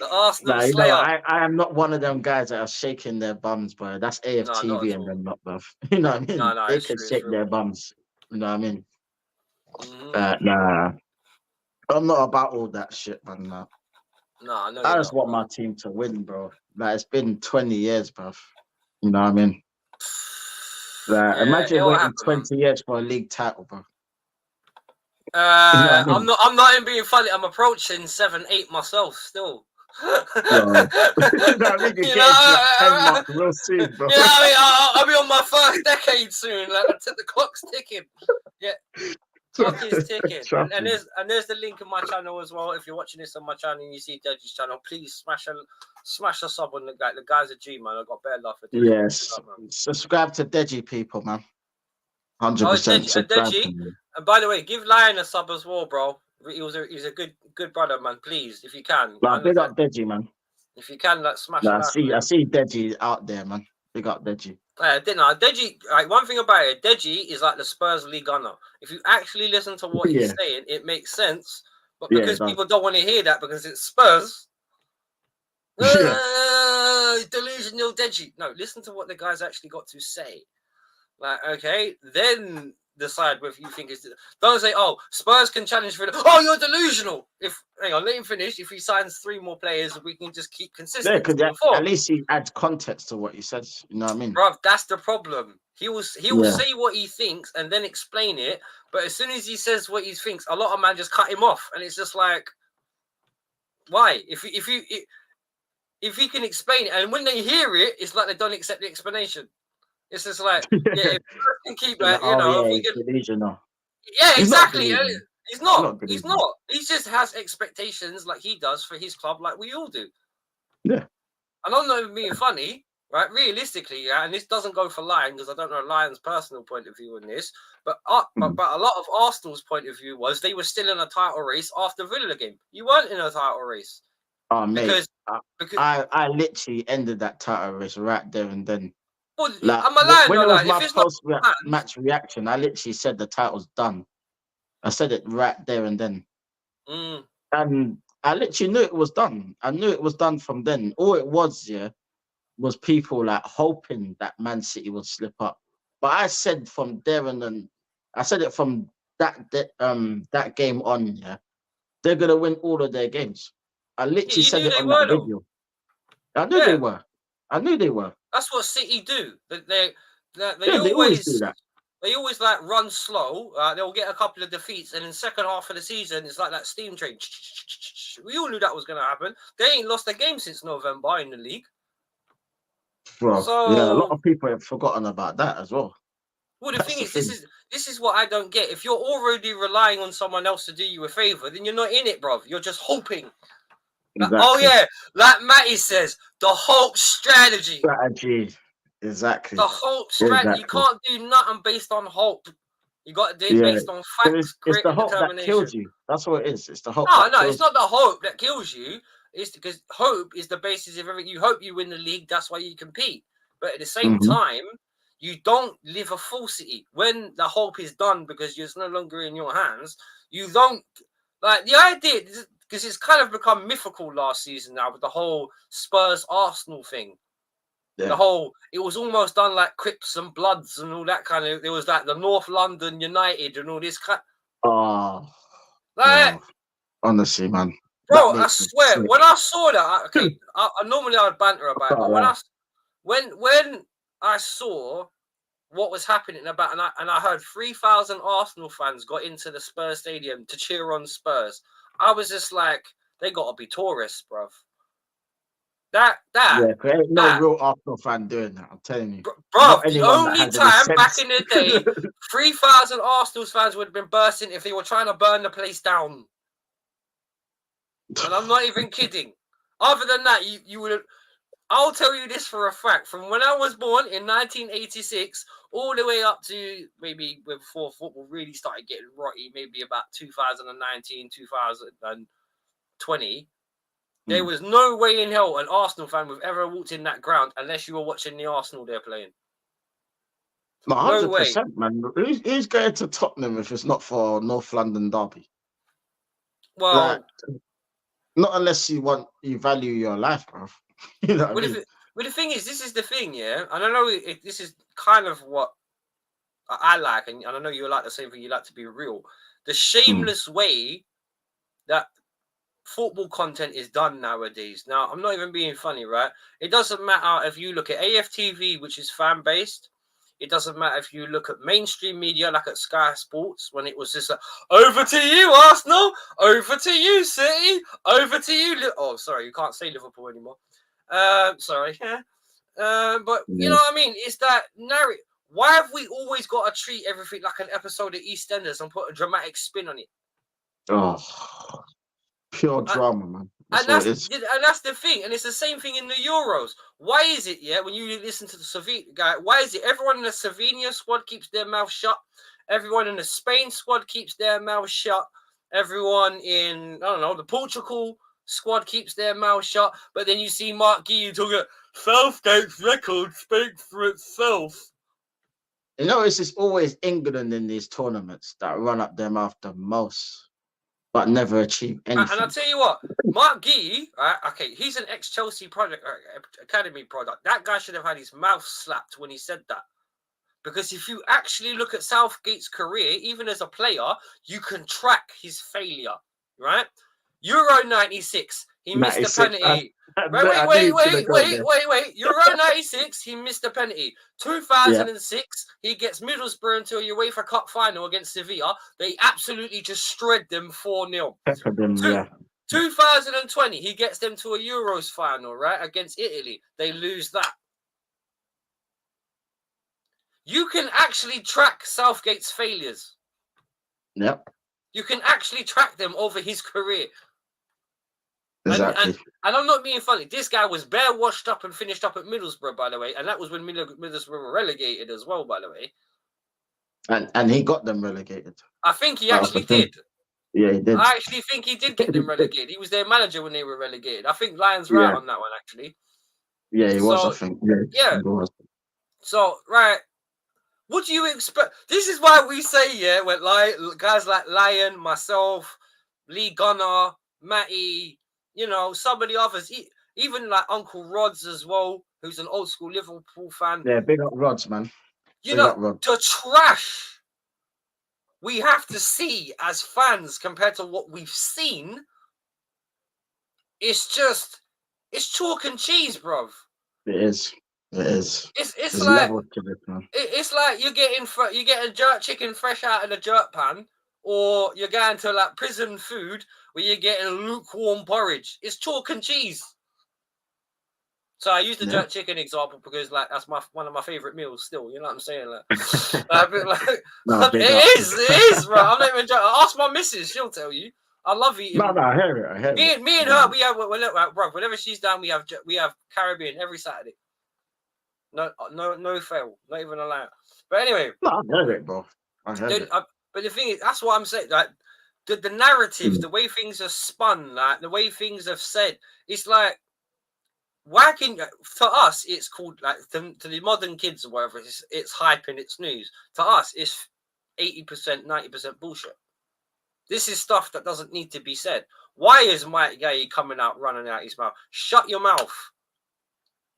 Arsenal Slayer. I am not one of them guys that are shaking their bums, bro. That's AFTV and them not, bro. You know what I mean? No, they can shake their bums. You know what I mean? Nah. I'm not about all that shit, man. Nah. No, I just want my team to win, bro. Like, it's been 20 years, bro. You know what I mean? Like, imagine waiting 20 years for a league title, bro. I'm not even being funny. I'm approaching 7-8 myself still. Bro. That nigga You getting to know, that 10 mark real soon, bro. you know, I mean, I'll be on my first decade soon. Like the clock's ticking. Yeah, clock is ticking. And there's the link in my channel as well. If you're watching this on my channel and you see Deji's channel, please smash a sub on the guy. The guy's a G, man. I got better love for Deji. Yes. Subscribe to Deji, people, man. 100% subscribe Deji. to me. And by the way, give Lion a sub as well, bro. He's a good brother, man. Please, if you can. Like, big up Deji, man. If you can, like, smash I see Deji out there, man. Big up Deji. Deji, like, one thing about it, Deji is like the Spurs league gunner. If you actually listen to what he's saying, it makes sense. But because people don't want to hear that because it's Spurs, delusional Deji. No, listen to what the guy's actually got to say. Like, okay, then decide whether you think it's. Don't say, "Oh, Spurs can challenge for." Oh, you're delusional. Hang on, let him finish. If he signs 3 more players, we can just keep consistent. Yeah, because at least he adds context to what he says. You know what I mean, bro? That's the problem. He will say what he thinks and then explain it. But as soon as he says what he thinks, a lot of man just cut him off, and it's just like, why? If he can explain it, and when they hear it, it's like they don't accept the explanation. It's just like, if you can keep that, yeah, exactly. He's not. He just has expectations like he does for his club, like we all do. Yeah. And I'm not even being funny, right? Realistically, and this doesn't go for Lion because I don't know Lion's personal point of view on this, but a lot of Arsenal's point of view was they were still in a title race after Villa game. You weren't in a title race. Oh, mate. Because I literally ended that title race right there and then. Well, I'm a lion. When it was my post-match reaction, I literally said the title's done. I said it right there and then. And I literally knew it was done. I knew it was done from then. All it was, was people like hoping that Man City would slip up. But I said from there and then, I said it from that game on, they're going to win all of their games. I literally said it on that video. I knew they were. I knew they were. That's what City do. They always do that. They always like run slow. They'll get a couple of defeats, and in the second half of the season, it's like that steam train. We all knew that was going to happen. They ain't lost a game since November in the league. Bro, a lot of people have forgotten about that as well. Well, the thing is, this is what I don't get. If you're already relying on someone else to do you a favor, then you're not in it, bro. You're just hoping. Exactly. Oh yeah, like Matty says, the hope strategy. Exactly. The hope strategy. You can't do nothing based on hope. You got to do it based on facts. It's the hope that kills you. That's what it is. It's the hope. No, it's not the hope that kills you. It's because hope is the basis of everything. You hope you win the league. That's why you compete. But at the same time, you don't live a falsity. When the hope is done because it's no longer in your hands, you don't like the idea. Because it's kind of become mythical last season now with the whole Spurs Arsenal thing. Yeah. The whole, it was almost done like Crips and Bloods and all that kind of. There was like the North London United and all this kind. Honestly, man. Bro, I swear, when I saw that, okay, I normally I would banter about it, but when I saw what was happening about, and I heard 3,000 Arsenal fans got into the Spurs stadium to cheer on Spurs. I was just like, they got to be tourists, bruv. There ain't no real Arsenal fan doing that, I'm telling you. Bro, the only time back in the day, 3,000 Arsenal fans would have been bursting if they were trying to burn the place down. And I'm not even kidding. Other than that, you would have... I'll tell you this for a fact. From when I was born in 1986, all the way up to maybe before football really started getting rotty, maybe about 2019, 2020, there was no way in hell an Arsenal fan would ever walked in that ground unless you were watching the Arsenal they're playing. No, 100%, man. Who's going to Tottenham if it's not for North London derby? Well, not unless you value your life, bro. You know what I mean? The thing is, this is the thing, yeah? And I know this is kind of what I like, and I know you like the same thing, you like to be real. The shameless way that football content is done nowadays. Now, I'm not even being funny, right? It doesn't matter if you look at AFTV, which is fan-based. It doesn't matter if you look at mainstream media, like at Sky Sports, when it was just like, over to you, Arsenal, over to you, City, over to you. Oh, sorry, you can't say Liverpool anymore. Sorry. But you know what I mean? It's that narrative. Why have we always got to treat everything like an episode of EastEnders and put a dramatic spin on it? Oh, pure drama, man. And that's the thing. And it's the same thing in the Euros. Why is it, when you listen to the Slovenia guy, why is it everyone in the Slovenia squad keeps their mouth shut? Everyone in the Spain squad keeps their mouth shut. Everyone in, I don't know, the Portugal squad keeps their mouth shut. But then you see Mark Guéhi talking about Southgate's record speaks for itself. You know, it's always England in these tournaments that run up their mouth the most, but never achieve anything. And I'll tell you what, Mark Guéhi, okay, he's an ex-Chelsea academy product. That guy should have had his mouth slapped when he said that. Because if you actually look at Southgate's career, even as a player, you can track his failure, right? Euro 96, he missed the penalty. Wait. Euro 96, he missed the penalty. 2006, he gets Middlesbrough into a UEFA Cup final against Sevilla. They absolutely just shred them 4-0. 2020, he gets them to a Euros final, right, against Italy. They lose that. You can actually track Southgate's failures. Yep. You can actually track them over his career. Exactly. And I'm not being funny. This guy was bare washed up and finished up at Middlesbrough, by the way. And that was when Middlesbrough were relegated as well, by the way. And he got them relegated. I think he actually did. Yeah, he did. I actually think he did get them relegated. He was their manager when they were relegated. I think Lions right on that one, actually. Yeah, he was, I think. Yeah. So, right. What do you expect? This is why we say, when guys like Lion, myself, Lee Gunner, Matty, you know, some of the others, even like Uncle Rods as well, who's an old school Liverpool fan. Yeah, big up Rods, man. You know, the trash we have to see as fans compared to what we've seen, it's chalk and cheese, bruv. It is. It's like it's like you're getting jerk chicken fresh out of the jerk pan, or you're going to like prison food where you're getting lukewarm porridge. It's chalk and cheese. So I use the jerk chicken example because like that's one of my favorite meals still. You know what I'm saying? Like, it is, bro. I'm not even joking. Ask my missus; she'll tell you. I love eating. No, I hear it. Me and her, we have whenever she's down, we have Caribbean every Saturday. No fail, not even a lie. But anyway, no, I heard it, bro. I heard it. But the thing is, that's what I'm saying. Like the narrative, the way things are spun, like the way things are said, it's like for us, it's called like to the modern kids or whatever. It's hype and it's news. To us, it's 80%, 90% bullshit. This is stuff that doesn't need to be said. Why is Mike Guéhi coming out running out his mouth? Shut your mouth.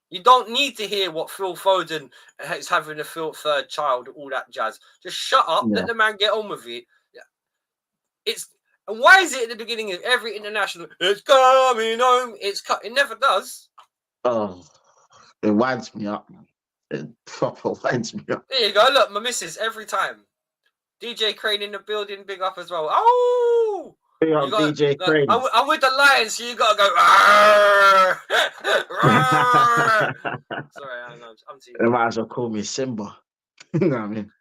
You don't need to hear what Phil Foden is having a third child, all that jazz. Just shut up, let the man get on with it. And why is it at the beginning of every international? It's coming home. It never does. Oh, it winds me up, man. It proper winds me up. There you go. Look, my missus every time. DJ Crane in the building, big up as well. Oh. Big up DJ Crane. I'm with the Lions, so you gotta go. Sorry, I'm too. They might as well call me Simba. You know what I mean?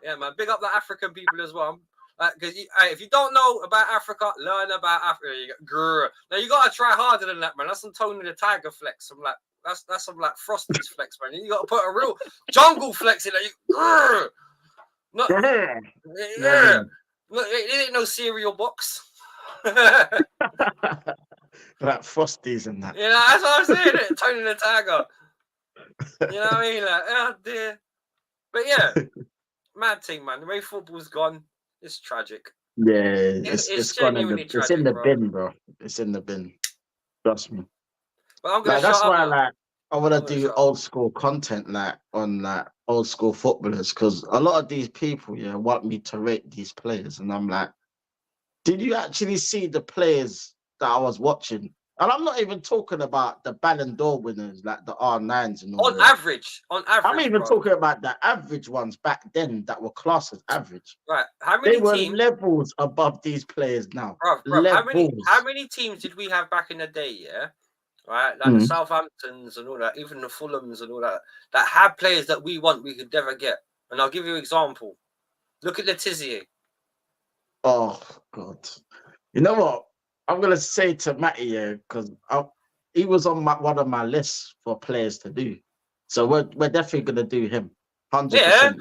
Yeah, man. Big up the African people as well. Because if you don't know about Africa, learn about Africa. Now you gotta try harder than that, man. That's some Tony the Tiger flex. I'm like. That's some like Frosty's flex, man. You got to put a real jungle flex in there. It ain't no cereal box. Like Frosties and that. You know, that's what I'm saying. Tony the Tiger. You know what I mean? Like, oh dear. But yeah, mad thing, man. The way football's gone, it's tragic. Yeah, it's gone in the, tragic, it's in the bin, bro. It's in the bin. Trust me. But I'm gonna that's why I want to do old school content on old school footballers, because a lot of these people want me to rate these players, and I'm like, did you actually see the players that I was watching And I'm not even talking about the Ballon d'Or winners, like the R9s and all On that. average, I'm even bro. talking about the average ones back then that were classed as average. Right. How many They were teams? levels above these players now. Bro, Levels. how many teams did we have back in the day? Yeah, right, like the Southamptons and all that, even the Fulhams and all that, that had players that we could never get. And I'll give you an example. Look at Letizia. Oh God! You know what? I'm gonna say to Matty here because he was on one of my lists for players to do. So we're definitely gonna do him. 100%. Yeah,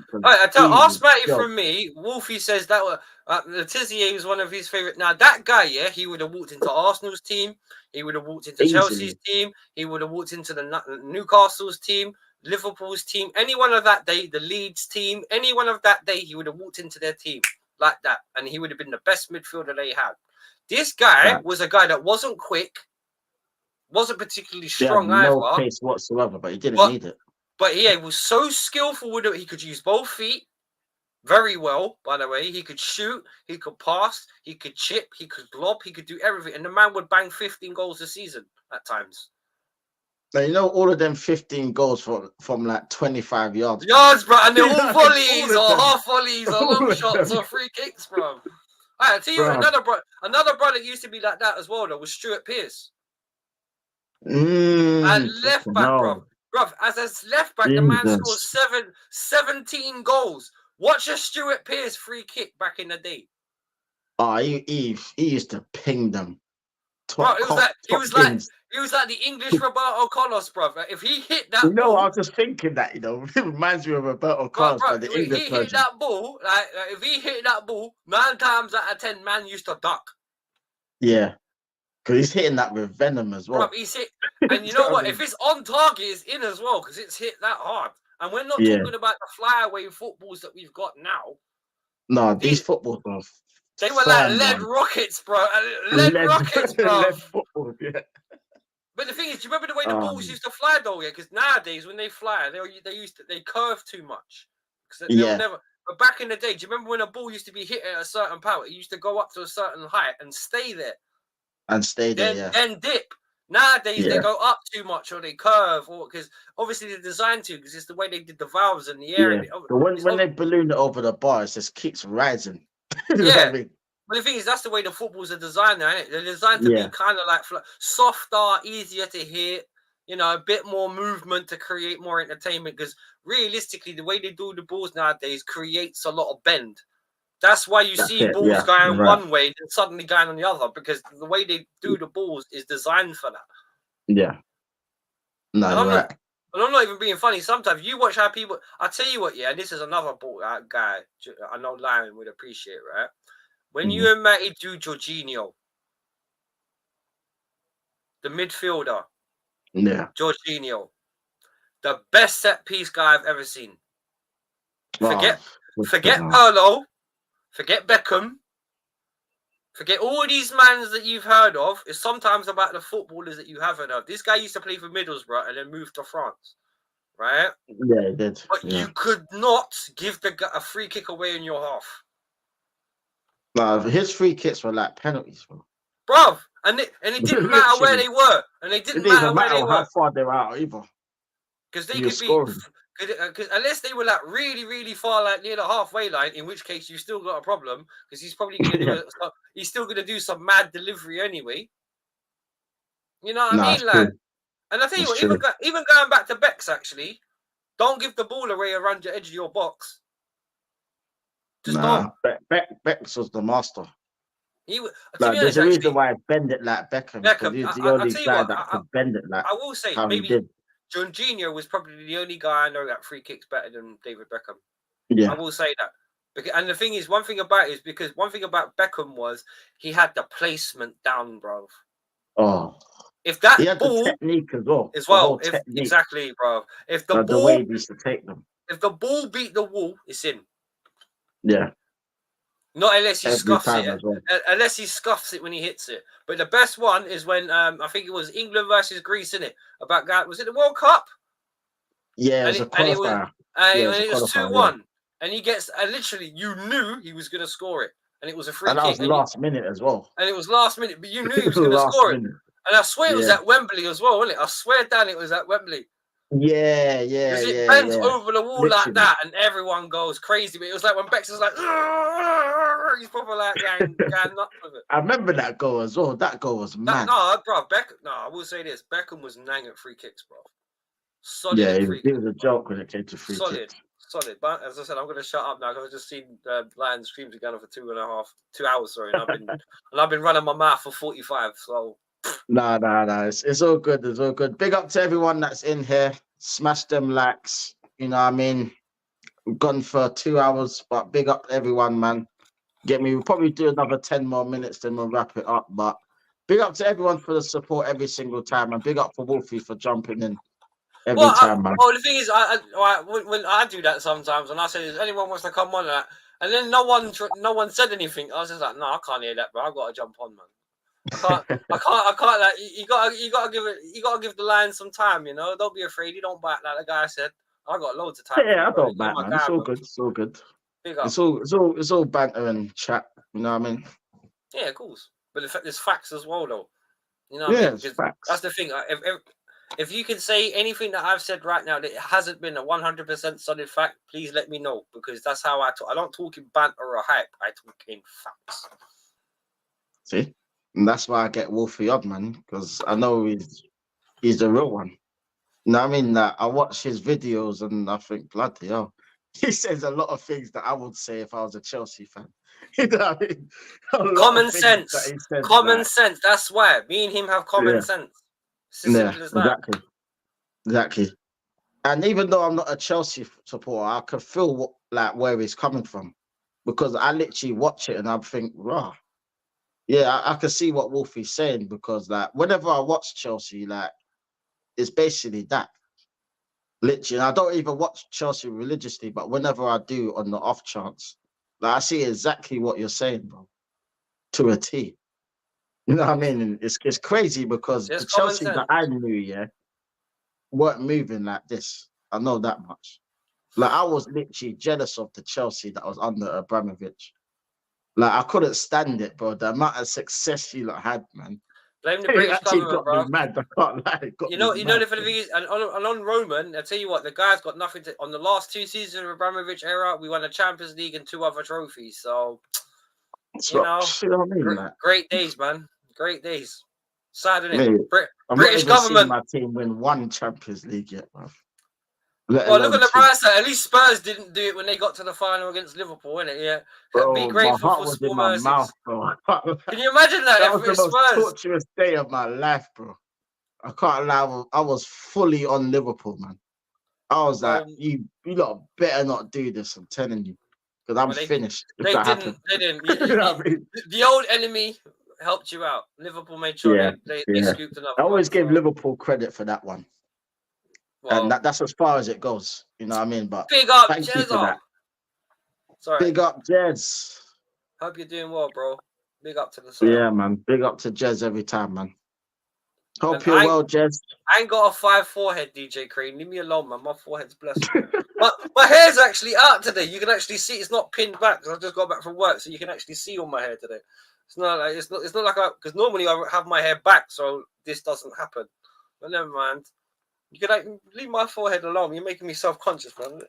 ask Matty Yo. from me. Wolfie says that Letizia was one of his favorite. Now that guy, yeah, he would have walked into Arsenal's team. He would have walked into Chelsea's team. He would have walked into the Newcastle's team, Liverpool's team, any one of that day, the Leeds team, any one of that day, he would have walked into their team like that, and he would have been the best midfielder they had. This guy was a guy that wasn't quick, wasn't particularly strong either. No pace whatsoever, but he didn't need it. But he was so skillful with it. He could use both feet very well, by the way. He could shoot, he could pass, he could chip, he could lob, he could do everything. And the man would bang 15 goals a season at times. Now, you know, all of them 15 goals from like 25 yards. Yards, bro. And they're all volleys or half volleys or long shots or free kicks, bro. I tell you, another brother that used to be like that as well, though, was Stuart Pearce. At left back, bro. Bruv, as a left back, the man scored 17 goals. Watch a Stuart Pearce free kick back in the day. Oh, he used to ping them. Bro, he was like the English Roberto Carlos, bro. If he hit that ball, I was just thinking that, it reminds me of Roberto Carlos, but the English version. Hit that ball, if he hit that ball, 9 times out of 10, man used to duck. Yeah. Because he's hitting that with venom as well. Bro, he's hit, and you know what? If it's on target, it's in as well because it's hit that hard. And we're not talking about the flyaway footballs that we've got now. No, these footballs, bro. They were like lead rockets, bro. Lead rockets, bro. Lead football, yeah. But the thing is, do you remember the way the balls used to fly, though? Yeah, because nowadays when they fly, they curve too much. But back in the day, do you remember when a ball used to be hit at a certain power? It used to go up to a certain height and stay there. Then dip. Nowadays they go up too much or they curve, or because obviously they're designed to, because it's the way they did the valves in the air. Yeah. But when they balloon it over the bar, it just keeps rising. Yeah. But the thing is, that's the way the footballs are designed now, isn't it? They're designed to be kind of like softer, easier to hit, a bit more movement to create more entertainment. Because realistically, the way they do the balls nowadays creates a lot of bend. That's why you see balls going one way and suddenly going on the other, because the way they do the balls is designed for that. Yeah. No, I'm not even being funny. Sometimes you watch how people... I tell you what, and this is another ball guy I know Lion would appreciate, right? When you and Matty do Jorginho, the midfielder, Jorginho, the best set-piece guy I've ever seen. Forget Pirlo. Forget Beckham. Forget all these mans that you've heard of. It's sometimes about the footballers that you haven't heard of. This guy used to play for Middlesbrough and then moved to France, right? Yeah, he did. But you could not give the guy a free kick away in your half. No, his free kicks were like penalties, bro. Bruv, and it didn't matter where they were. And it didn't matter where they were. How far they were out either. Because they could be... Because unless they were like really, really far, like near the halfway line, in which case you still got a problem. Because he's probably going to he's still going to do some mad delivery anyway. You know what I mean, lad? And I tell you what, even going back to Bex, actually, don't give the ball away around the edge of your box. Just don't. Bex was the master. There's a reason why I bend it like Beckham. He's the only guy that could bend it like. I will say, maybe Jorginho was probably the only guy I know that free kicks better than David Beckham. Yeah, I will say that. And the thing is, one thing about Beckham was he had the placement down, bro. Oh, if that he had ball the technique as well. Exactly, bro. If the ball, the way he used to take them. If the ball beat the wall, it's in. Yeah. Not unless he scuffs it. Well. Unless he scuffs it when he hits it. But the best one is when I think it was England versus Greece, innit? Was it the World Cup? Yeah, it was a qualifier. It was 2-1. And he gets, literally, you knew he was going to score it. And it was a free kick. And that was last minute as well. And it was last minute, but you knew he was going to score it. And I swear it was at Wembley as well, wasn't it? I swear down it was at Wembley. Yeah. Because it bends over the wall Literally. like that, and everyone goes crazy. But it was like when Bex was like, he's probably like going nuts with it. I remember that goal as well. That goal was mad. No, bro, I will say this: Beckham was nang at free kicks, bro. Solid. Yeah, it was a joke when it came to free kicks. Solid. But as I said, I'm going to shut up now because I've just seen Lions stream together for 2 hours. Sorry, and I've been running my mouth for 45. So. Nah. It's all good. It's all good. Big up to everyone that's in here. Smash them likes. You know what I mean? We've gone for 2 hours, but big up to everyone, man. Get me? We'll probably do another 10 more minutes, then we'll wrap it up. But big up to everyone for the support every single time, and big up for Wolfie for jumping in every time, man. Well, the thing is, when I do that sometimes, and I say, "Does anyone wants to come on?" And then no one said anything. I was just like, "No, I can't hear that, bro. I got to jump on, man. I can't. Like, you gotta give the Lions some time. You know, don't be afraid. You don't bite like the guy said. I got loads of time. Yeah, I don't bite, man. It's all good. It's all good. It's all banter and chat. You know what I mean? Yeah, of course. But there's facts as well, though. You know, yeah, facts. That's the thing. If you can say anything that I've said right now that it hasn't been a 100% solid fact, please let me know, because that's how I talk. I don't talk in banter or hype. I talk in facts. See, and that's why I get Wolfie on, man, because I know he's the real one. You know what I mean? That I watch his videos and I think, bloody hell, he says a lot of things that I would say if I was a Chelsea fan. You know what I mean? Common sense. Common sense. That's why me and him have common sense. It's as simple as that. Exactly. And even though I'm not a Chelsea supporter, I can feel where he's coming from, because I literally watch it and I think, raw. Yeah, I can see what Wolfie's saying, because whenever I watch Chelsea, it's basically that. Literally, I don't even watch Chelsea religiously, but whenever I do, on the off chance, I see exactly what you're saying, bro, to a T. You know what I mean? And it's crazy, because the Chelsea that I knew, weren't moving like this. I know that much. I was literally jealous of the Chelsea that was under Abramovich. I couldn't stand it, bro. The amount of success you had, man. Blame the British government, bro. Me mad. I can't lie. You know the thing is, and on Roman, I tell you what, the guy's got nothing to. On the last 2 seasons of Abramovich era, we won a Champions League and 2 other trophies. So, great days, man. Great days. Sad, isn't it? British government. My team win 1 Champions League yet, bro. Well, look at the price. At least Spurs didn't do it when they got to the final against Liverpool, innit? Yeah. Bro, be grateful for small mercies. Can you imagine that? That was the most torturous day of my life, bro. I can't lie. I was fully on Liverpool, man. I was like, you lot better not do this. I'm telling you, because I'm finished. They didn't. You know what I mean? The old enemy helped you out. Liverpool made sure they scooped another. I always gave Liverpool credit for that one. Well, and that's as far as it goes, you know what I mean? But big up, Jez. Sorry. Big up, Jez. Hope you're doing well, bro. Big up to the side. Yeah, man. Big up to Jez every time, man. Hope you're well, Jez. I ain't got a 5 forehead, DJ Crane. Leave me alone, man. My forehead's blessed. my hair's actually out today. You can actually see it's not pinned back because I just got back from work, so you can actually see all my hair today. It's not like because normally I have my hair back, so this doesn't happen. But never mind. You can leave my forehead alone. You're making me self-conscious, man.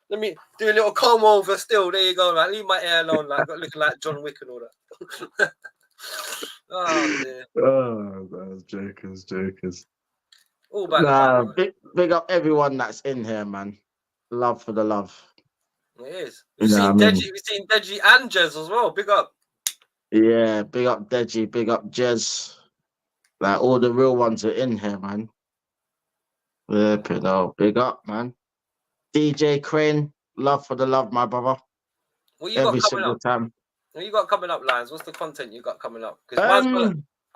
Let me do a little comb over still. There you go, man. Leave my hair alone, looking like John Wick and all that. Oh, dear. Oh, those jokers. All about big up everyone that's in here, man. Love for the love. It is. We've seen Deji and Jez as well. Big up. Yeah, big up Deji, big up Jez. All the real ones are in here, man. Yeah, big up, man. DJ Crane, love for the love, my brother. What you every got single up? time. What you got coming up, Lions? What's the content you got coming up? Because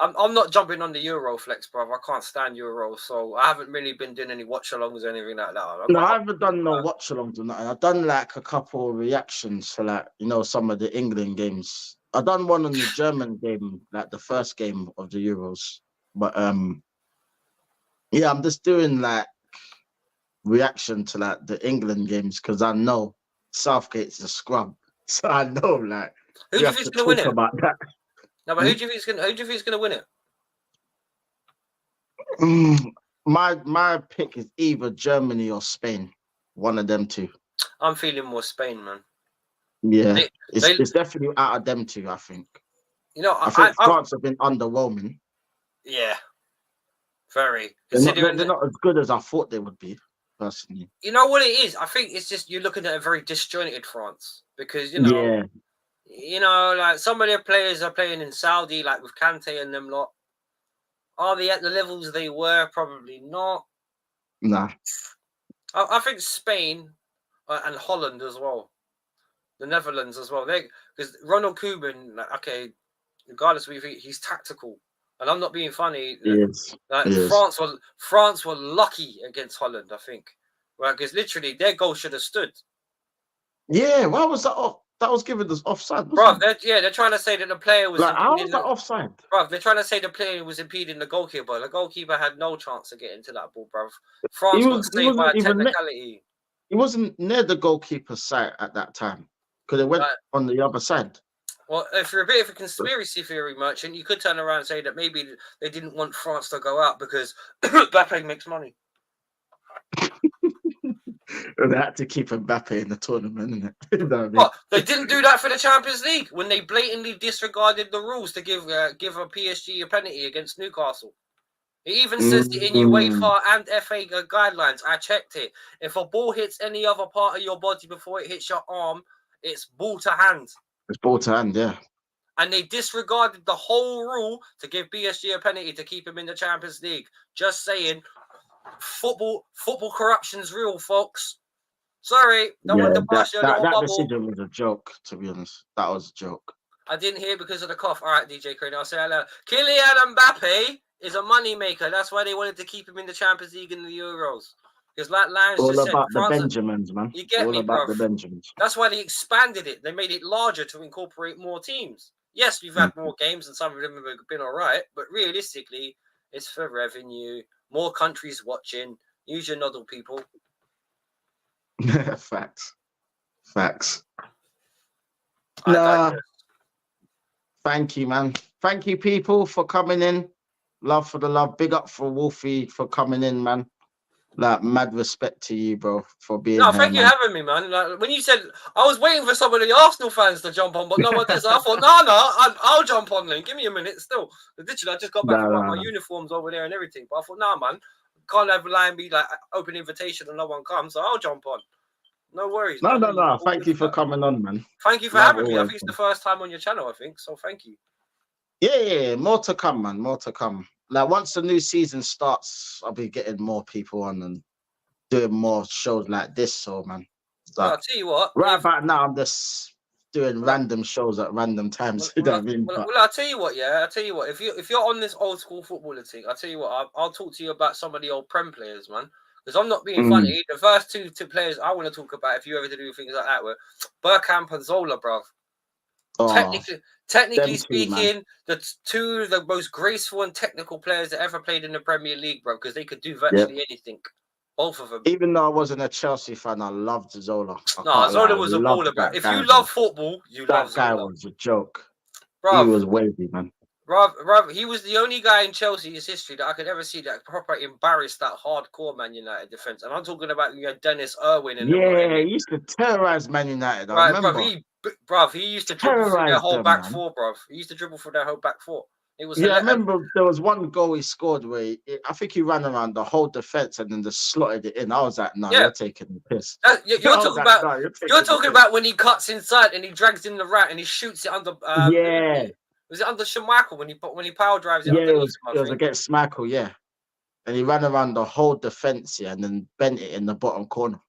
I'm not jumping on the Euroflex, bro. I can't stand Euro, so I haven't really been doing any watch-alongs or anything like that. No, I haven't done no watch-alongs or nothing. I've done a couple of reactions to some of the England games. I've done one on the German game, the first game of the Euros. But yeah, I'm just doing reaction to the England games because I know Southgate's a scrub, so I know who do you think's gonna win it? About that. No, but who do you think's gonna win it? My pick is either Germany or Spain. One of them two. I'm feeling more Spain, man. Yeah, it's definitely out of them two, I think. You know, I think France have been underwhelming. Yeah, very. They're not as good as I thought they would be, personally. You know what it is? I think it's just you're looking at a very disjointed France because like some of their players are playing in Saudi, like with Kante and them lot. Are they at the levels they were? Probably not. Nah. I think Spain and Holland as well, the Netherlands as well. Because Ronald Koeman, regardless of he's tactical, and I'm not being funny. Yes. France were lucky against Holland, I think, right? Because literally their goal should have stood. Yeah, why was that off? That was given as offside, bro. They're trying to say that the player was like, how was that offside? Bro, they're trying to say the player was impeding the goalkeeper. The goalkeeper had no chance to get into that ball, bro. France got saved by a technicality. He wasn't near the goalkeeper's side at that time because it went on the other side. Well, if you're a bit of a conspiracy theory merchant, you could turn around and say that maybe they didn't want France to go out because Mbappe makes money. They had to keep Mbappe in the tournament, isn't it? You know what I mean? Well, they didn't do that for the Champions League when they blatantly disregarded the rules to give a PSG a penalty against Newcastle. It even says it in UEFA and FA guidelines. I checked it. If a ball hits any other part of your body before it hits your arm, it's ball to hand. It's ball to hand, yeah. And they disregarded the whole rule to give PSG a penalty to keep him in the Champions League. Just saying, football corruption's real, folks. Sorry, don't want to bust your little bubble. That decision was a joke, to be honest. That was a joke. I didn't hear because of the cough. All right, DJ Crane, I'll say hello. Kylian Mbappe is a money maker. That's why they wanted to keep him in the Champions League and the Euros. Because like Lions all just about said, the Benjamins, man. You get all me, about bro. The Benjamins. That's why they expanded it. They made it larger to incorporate more teams. Yes, we've had more games and some of them have been all right, but realistically, it's for revenue. More countries watching. Use your noddle, people. Facts. Nah. Thank you, man. Thank you, people, for coming in. Love for the love. Big up for Wolfie for coming in, man. Like, mad respect to you, bro, for being here. No, thank you for having me, man. Like, when you said, I was waiting for some of the Arsenal fans to jump on, but no one did. So I thought, I'll jump on then. Give me a minute still. Literally, I just got back from my uniforms over there and everything. But I thought, nah, man, can't have a line be like open invitation and no one comes, so I'll jump on. No worries. No. Thank you for coming on, man. Thank you for having me. I think it's the first time on your channel, I think. So thank you. Yeah. More to come, man. More to come. Like, once the new season starts, I'll be getting more people on and doing more shows like this. So, man. I'll tell you what. Right about now, I'm just doing random shows at random times. You know what I mean? Well, I'll tell you what, I'll tell you what. If you're on this old school footballer thing, I'll tell you what. I'll talk to you about some of the old Prem players, man. Because I'm not being funny. The first two players I want to talk about, if you ever do things like that, were Bergkamp and Zola, bruv. Technically speaking, the two of the most graceful and technical players that ever played in the Premier League, bro, because they could do virtually anything. Both of them. Even though I wasn't a Chelsea fan, I loved Zola. Zola was a baller, bro. If you love football, you love Zola. That guy was a joke. Bro, he was wavy, man. Bro, he was the only guy in Chelsea's history that I could ever see that proper embarrassed that hardcore Man United defense. And I'm talking about Dennis Irwin. And he used to terrorize Man United. I remember. He used to dribble through their whole back four, bro. He used to dribble through their whole back four. It was I remember there was one goal he scored where I think he ran around the whole defense and then just slotted it in. I was like, no, you're taking the piss. You're talking about when he cuts inside and he drags in the right and he shoots it under. Was it under Schmeichel when he power drives it? Yeah, it was against Schmeichel, yeah. And he ran around the whole defense, and then bent it in the bottom corner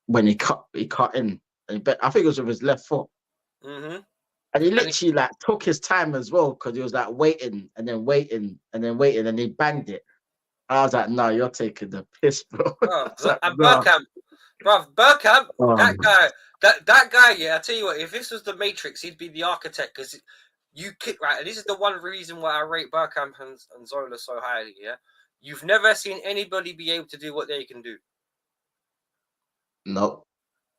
when he cut in. And I think it was with his left foot. Mm-hmm. And he literally took his time as well because he was waiting and then waiting and he banged it. I was like, no, you're taking the piss, bro. And Bergkamp, that guy, I tell you what, if this was the Matrix, he'd be the architect because you kick right. And this is the one reason why I rate Bergkamp and Zola so highly. Yeah, you've never seen anybody be able to do what they can do. No,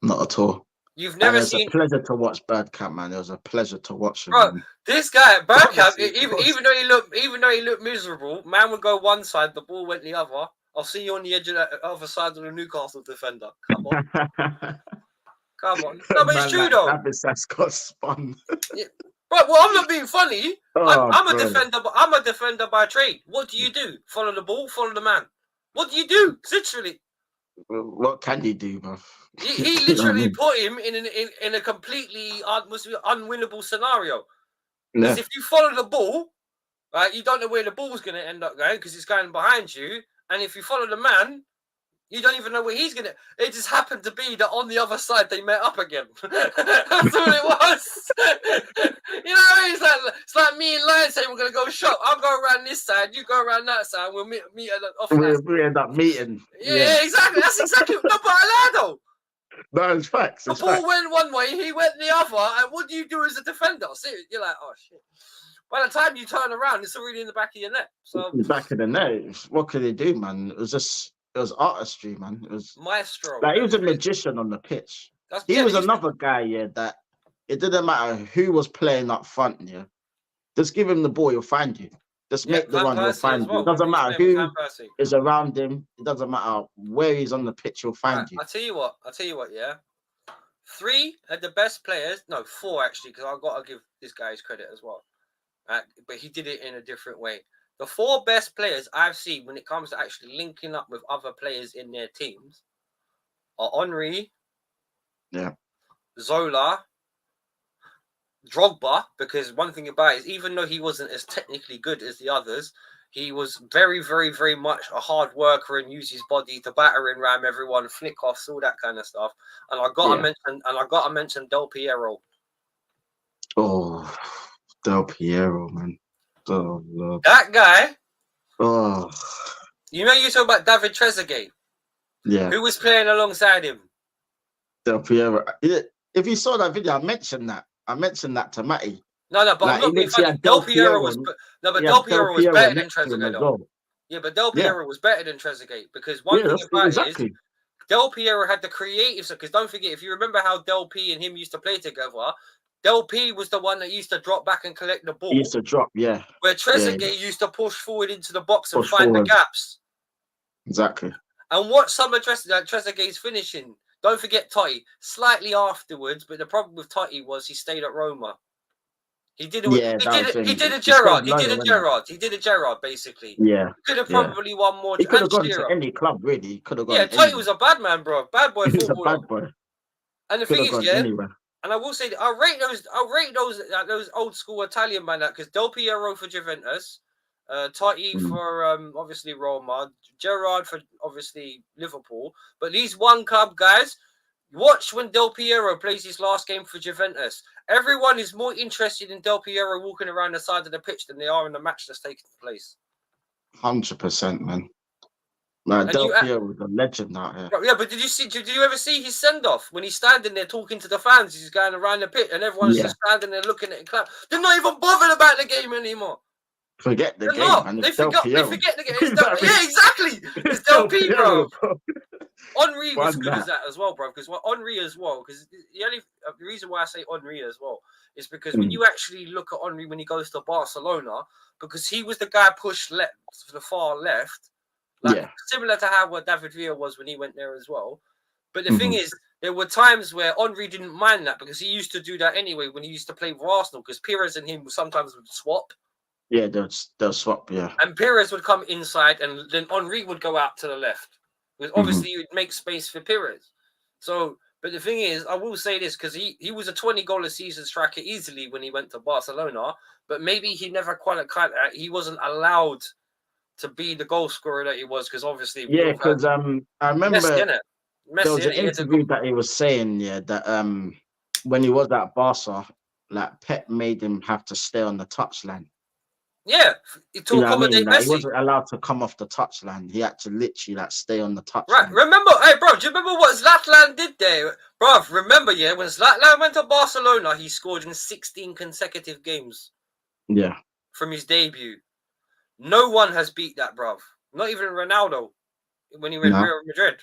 not at all. You've never seen. It was a pleasure to watch Bergkamp, man. It was a pleasure to watch him. Bro, man. this guy Bergkamp, even though he looked miserable, man would go one side, the ball went the other. I'll see you on the edge of the other side of the Newcastle defender. Come on. Come on. No, but it's true, though. David got spun. Yeah. Right, well, I'm not being funny. I'm a defender. I'm a defender by trade. What do you do? Follow the ball, follow the man. What do you do? Literally. What can you do, bro? He literally put him in a completely unwinnable scenario. Because if you follow the ball, right, you don't know where the ball's going to end up going because it's going behind you. And if you follow the man, you don't even know where he's going to... It just happened to be that on the other side, they met up again. That's all it was. You know what I mean? It's like me and Lion saying we're going to go shop. I'll go around this side, you go around that side, we'll meet off we end up meeting. Yeah, exactly. That's exactly... No, but Alado. No, it's facts. The ball went one way, he went the other, and what do you do as a defender? Seriously, you're like, oh, shit. By the time you turn around, it's already in the back of your net. So back of the net. What could they do, man? It was artistry, man. It was maestro. Like he was a magician on the pitch. He was another guy, that it didn't matter who was playing up front, Just give him the ball, he'll find you. Just make the one, he'll find you. It doesn't matter who is around him. It doesn't matter where he's on the pitch, he'll find you. I'll tell you what, yeah. 3 of the best players, no, 4 actually, because I've got to give this guy his credit as well. But he did it in a different way. The 4 best players I've seen when it comes to actually linking up with other players in their teams are Henry, Zola, Drogba, because one thing about it is even though he wasn't as technically good as the others, he was very, very, very much a hard worker and used his body to batter and ram everyone, flick offs, all that kind of stuff. And I got to mention Del Piero. Oh, Del Piero, man. Oh, Lord. That guy. Oh. You talk about David Trezeguet. Yeah. Who was playing alongside him? Del Piero. If you saw that video, I mentioned that to Matty. No, but I'm not being funny. Del Piero was better than Trezeguet, though. Yeah, but Del Piero was better than Trezeguet because one thing about it is Del Piero had the creative stuff. Because don't forget, if you remember how Del P and him used to play together, Del P was the one that used to drop back and collect the ball. He used to drop, yeah. Where Trezeguet used to push forward into the box and find the gaps. Exactly. And watch some of Trezeguet's finishing. Don't forget Totti. Slightly afterwards, but the problem with Totti was he stayed at Roma. He did a Gerrard, basically. Yeah. He could have probably won more. He could have gone to any club, really. He could have gone. Yeah, Totti was a bad man, bro. Bad boy footballer. He was a bad boy. And the thing is, and I will say that I'll rate those old school Italian man because Del Piero for Juventus, Totti for obviously Roma, Gerrard for obviously Liverpool. But these one club guys, watch when Del Piero plays his last game for Juventus. Everyone is more interested in Del Piero walking around the side of the pitch than they are in the match that's taking place. 100%, man. Del Piero was a legend out here. Yeah, but did you ever see his send-off when he's standing there talking to the fans? He's going around the pit and everyone's just standing there looking at him clap. They're not even bothered about the game anymore. Forget the game, man. They forget the game. Yeah, exactly. It's Del Piero. Henry was good as that as well, bro. Because Henry as well. Because the reason why I say Henry as well is because when you actually look at Henry when he goes to Barcelona, because he was the guy pushed left to the far left. Similar to how David Villa was when he went there as well. But the thing is, there were times where Henry didn't mind that because he used to do that anyway when he used to play for Arsenal because Pires and him sometimes would swap. Yeah, they'll swap, yeah. And Pires would come inside and then Henry would go out to the left. Because obviously you'd make space for Pires. So, but the thing is, I will say this because he was a 20-goal a season striker easily when he went to Barcelona, but maybe he never he wasn't allowed to be the goal scorer that he was because obviously because I remember there was an interview that he was saying that when he was at Barca, like Pep made him have to stay on the touchline. Yeah, to accommodate Messi. He wasn't allowed to come off the touchline. He had to literally stay on the touchline. Right. Remember, hey, bro, do you remember what Zlatan did there? Bro, remember, when Zlatan went to Barcelona, he scored in 16 consecutive games. Yeah. From his debut. No one has beat that, bro. Not even Ronaldo when he went to Real Madrid.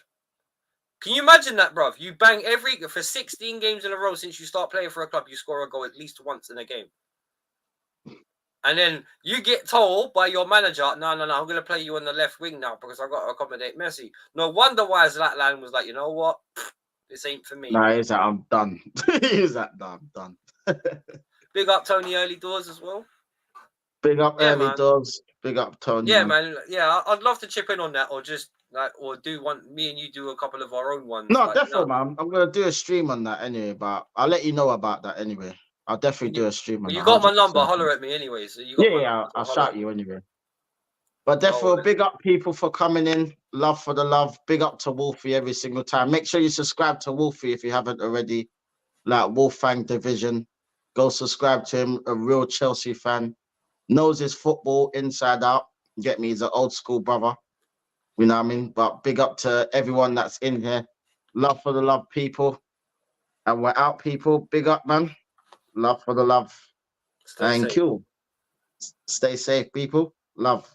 Can you imagine that, bruv? You bang for 16 games in a row since you start playing for a club, you score a goal at least once in a game. And then you get told by your manager, no, I'm going to play you on the left wing now because I've got to accommodate Messi. No wonder why Zlatan was like, you know what? This ain't for me. Nah, he's like, I'm done. He's like, no, I'm done. Big up Tony Early Doors as well. Big up Early Doors. Big up Tony. Yeah, man. Yeah, I'd love to chip in on that, or just do one. Me and you do a couple of our own ones. No, definitely, man. I'm gonna do a stream on that anyway, but I'll let you know about that anyway. I'll definitely do a stream on that. You got my number. Holler at me anyway. So you got yeah. I'll shout you anyway. But definitely, big up people for coming in. Love for the love. Big up to Wolfie every single time. Make sure you subscribe to Wolfie if you haven't already. Like Wolfgang Division. Go subscribe to him. A real Chelsea fan. Knows his football inside out. Get me? He's an old school brother. You know what I mean? But big up to everyone that's in here. Love for the love, people. And we're out, people. Big up, man. Love for the love. Thank you. Stay safe, people. Love.